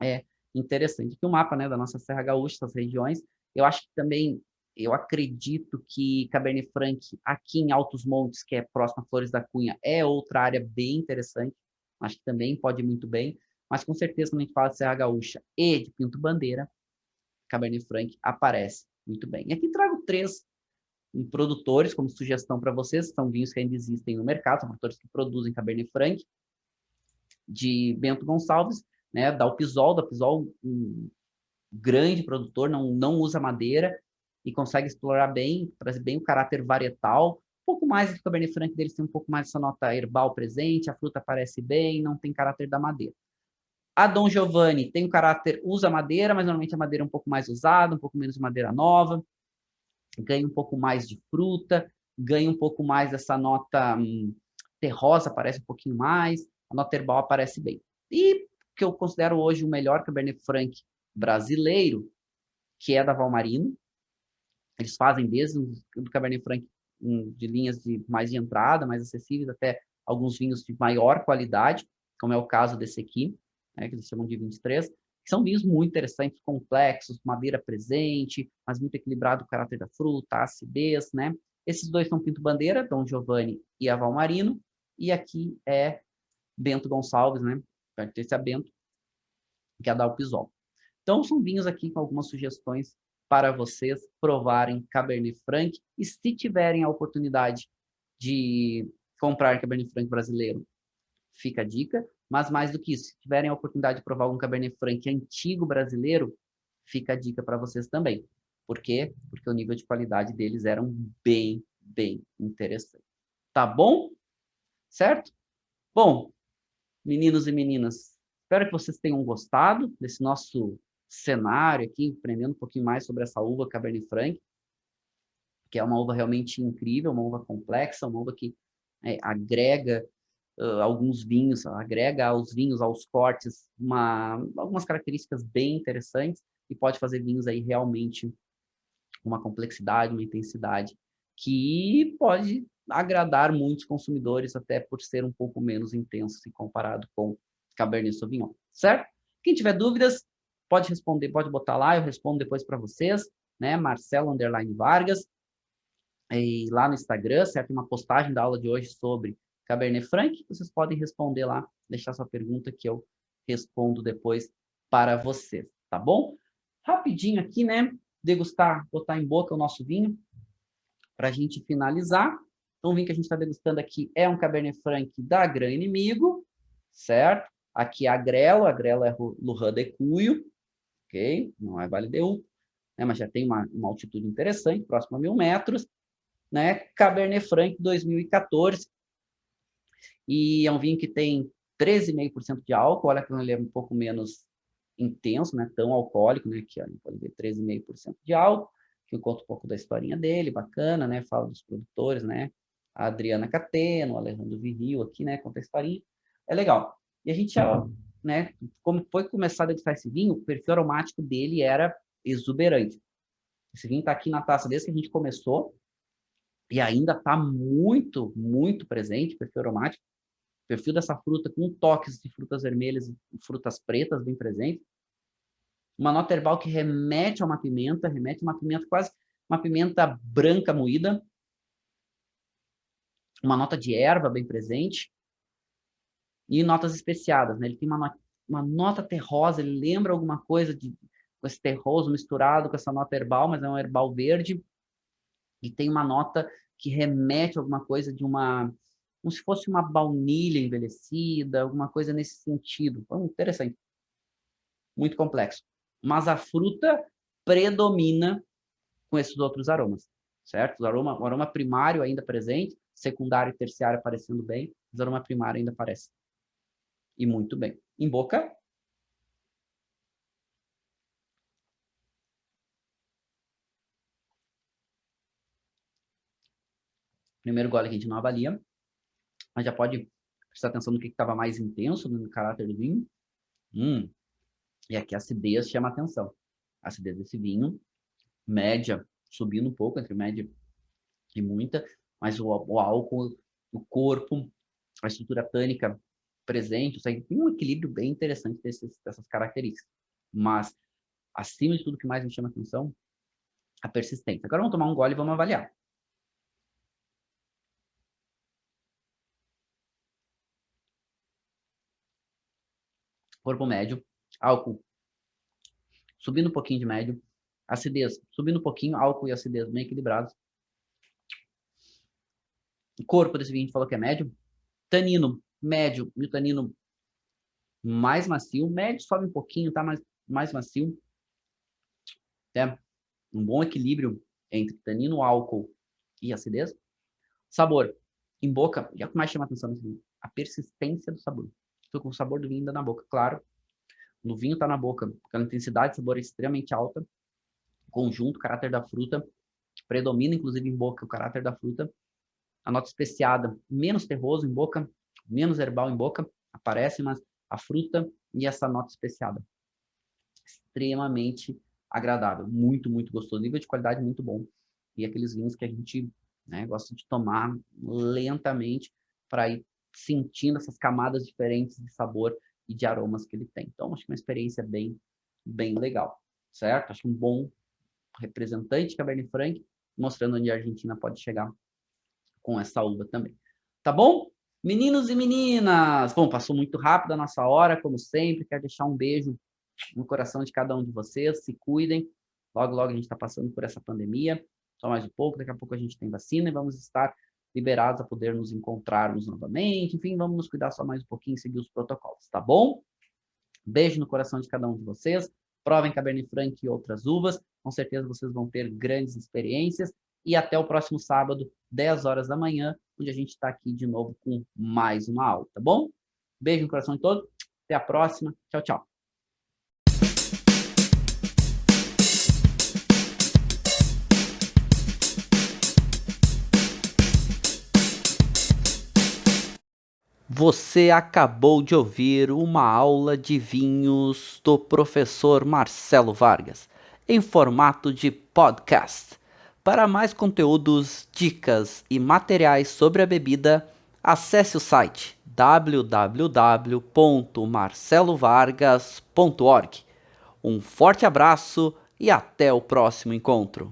é interessante. Que o mapa, né, da nossa Serra Gaúcha, essas regiões, eu acho que também, eu acredito que Cabernet Franc, aqui em Altos Montes, que é próximo a Flores da Cunha, é outra área bem interessante. Acho que também pode ir muito bem. Mas com certeza, quando a gente fala de Serra Gaúcha e de Pinto Bandeira, Cabernet Franc aparece muito bem. E aqui trago 3 produtores como sugestão para vocês, são vinhos que ainda existem no mercado, são produtores que produzem Cabernet Franc, de Bento Gonçalves, né, da Alpisol, um grande produtor, não usa madeira e consegue explorar bem, trazer bem o caráter varietal, um pouco mais do Cabernet Franc deles tem um pouco mais essa nota herbal presente, a fruta aparece bem, não tem caráter da madeira. A Dom Giovanni tem um caráter, usa madeira, mas normalmente a madeira é um pouco mais usada, um pouco menos de madeira nova, ganha um pouco mais de fruta, ganha um pouco mais dessa nota terrosa, aparece um pouquinho mais, a nota herbal aparece bem. E que eu considero hoje o melhor Cabernet Franc brasileiro, que é da Valmarino. Eles fazem desde o Cabernet Franc de linhas mais de entrada, mais acessíveis, até alguns vinhos de maior qualidade, como é o caso desse aqui, né, que eles chamam de 23, que são vinhos muito interessantes, complexos, madeira presente, mas muito equilibrado o caráter da fruta, a acidez, né? Esses dois são Pinto Bandeira, Dom Giovanni e a Valmarino, e aqui é Bento Gonçalves, né? Pertence a Bento, que é da Alpisol. Então, são vinhos aqui com algumas sugestões para vocês provarem Cabernet Franc, e se tiverem a oportunidade de comprar Cabernet Franc brasileiro, fica a dica. Mas mais do que isso, se tiverem a oportunidade de provar algum Cabernet Franc antigo brasileiro, fica a dica para vocês também. Por quê? Porque o nível de qualidade deles era bem interessante. Tá bom? Certo? Bom, meninos e meninas, espero que vocês tenham gostado desse nosso cenário aqui, aprendendo um pouquinho mais sobre essa uva Cabernet Franc, que é uma uva realmente incrível, uma uva complexa, uma uva que agrega alguns vinhos, agrega aos vinhos, aos cortes, algumas características bem interessantes e pode fazer vinhos aí realmente uma complexidade, uma intensidade que pode agradar muitos consumidores, até por ser um pouco menos intenso se comparado com Cabernet Sauvignon, certo? Quem tiver dúvidas, pode responder, pode botar lá, eu respondo depois para vocês, né? Marcelo_Vargas, e lá no Instagram, certo? Uma postagem da aula de hoje sobre Cabernet Franc, vocês podem responder lá, deixar sua pergunta que eu respondo depois para vocês, tá bom? Rapidinho aqui, né? Degustar, botar em boca o nosso vinho, para a gente finalizar. Então, o vinho que a gente está degustando aqui é um Cabernet Franc da Gran Inimigo, certo? Aqui a Grelo é Lujan de Cuyo, ok? Não é Vale de Uco, né? Mas já tem uma altitude interessante, próximo a 1.000 metros, né? Cabernet Franc 2014. E é um vinho que tem 13,5% de álcool, olha que ele é um pouco menos intenso, né? Tão alcoólico, né? Que pode ver 13,5% de álcool, que eu conto um pouco da historinha dele, bacana, né? Fala dos produtores, né? A Adriana Cateno, o Alejandro Virril aqui, né? Conta a historinha. É legal. E a gente já, né? Como foi começar a degustar esse vinho, o perfil aromático dele era exuberante. Esse vinho está aqui na taça desde que a gente começou e ainda está muito presente, perfil aromático. O perfil dessa fruta com toques de frutas vermelhas e frutas pretas bem presentes. Uma nota herbal que remete a uma pimenta quase uma pimenta branca moída. Uma nota de erva bem presente. E notas especiadas, né? Ele tem uma nota terrosa, ele lembra alguma coisa com esse terroso misturado com essa nota herbal, mas é um herbal verde. E tem uma nota que remete a alguma coisa como se fosse uma baunilha envelhecida, alguma coisa nesse sentido. Então, interessante. Muito complexo. Mas a fruta predomina com esses outros aromas, certo? O aroma primário ainda presente, secundário e terciário aparecendo bem, mas o aroma primário ainda aparece. E muito bem. Em boca. Primeiro gole que a gente não avalia, mas já pode prestar atenção no que estava mais intenso no caráter do vinho. E aqui a acidez chama a atenção. A acidez desse vinho, média, subindo um pouco, entre média e muita, mas o álcool, o corpo, a estrutura tânica presente, tem um equilíbrio bem interessante dessas características. Mas, acima de tudo, o que mais me chama a atenção, a persistência. Agora vamos tomar um gole e vamos avaliar. Corpo médio, álcool subindo um pouquinho de médio, acidez subindo um pouquinho, álcool e acidez bem equilibrados. O corpo desse vinho a gente falou que é médio. Tanino médio e o tanino mais macio. Médio sobe um pouquinho, tá mais macio. É um bom equilíbrio entre tanino, álcool e acidez. Sabor. Em boca, e é o que mais chama a atenção nesse vinho? A persistência do sabor. Estou com o sabor do vinho ainda na boca, claro. No vinho está na boca, porque a intensidade de sabor é extremamente alta. Conjunto, caráter da fruta. Predomina, inclusive, em boca o caráter da fruta. A nota especiada, menos terroso em boca, menos herbal em boca. Aparece, mas a fruta e essa nota especiada. Extremamente agradável. Muito gostoso. Nível de qualidade muito bom. E aqueles vinhos que a gente gosta de tomar lentamente para ir sentindo essas camadas diferentes de sabor e de aromas que ele tem. Então, acho que uma experiência bem legal, certo? Acho que um bom representante de Cabernet Franc, mostrando onde a Argentina pode chegar com essa uva também. Tá bom? Meninos e meninas! Bom, passou muito rápido a nossa hora, como sempre. Quero deixar um beijo no coração de cada um de vocês. Se cuidem. Logo a gente está passando por essa pandemia. Só mais um pouco. Daqui a pouco a gente tem vacina e vamos estar liberados a poder nos encontrarmos novamente. Enfim, vamos nos cuidar só mais um pouquinho e seguir os protocolos, tá bom? Beijo no coração de cada um de vocês. Provem Cabernet Franc e outras uvas. Com certeza vocês vão ter grandes experiências. E até o próximo sábado, 10 horas da manhã, onde a gente está aqui de novo com mais uma aula, tá bom? Beijo no coração de todos. Até a próxima. Tchau, tchau. Você acabou de ouvir uma aula de vinhos do professor Marcelo Vargas, em formato de podcast. Para mais conteúdos, dicas e materiais sobre a bebida, acesse o site www.marcelovargas.org. Um forte abraço e até o próximo encontro.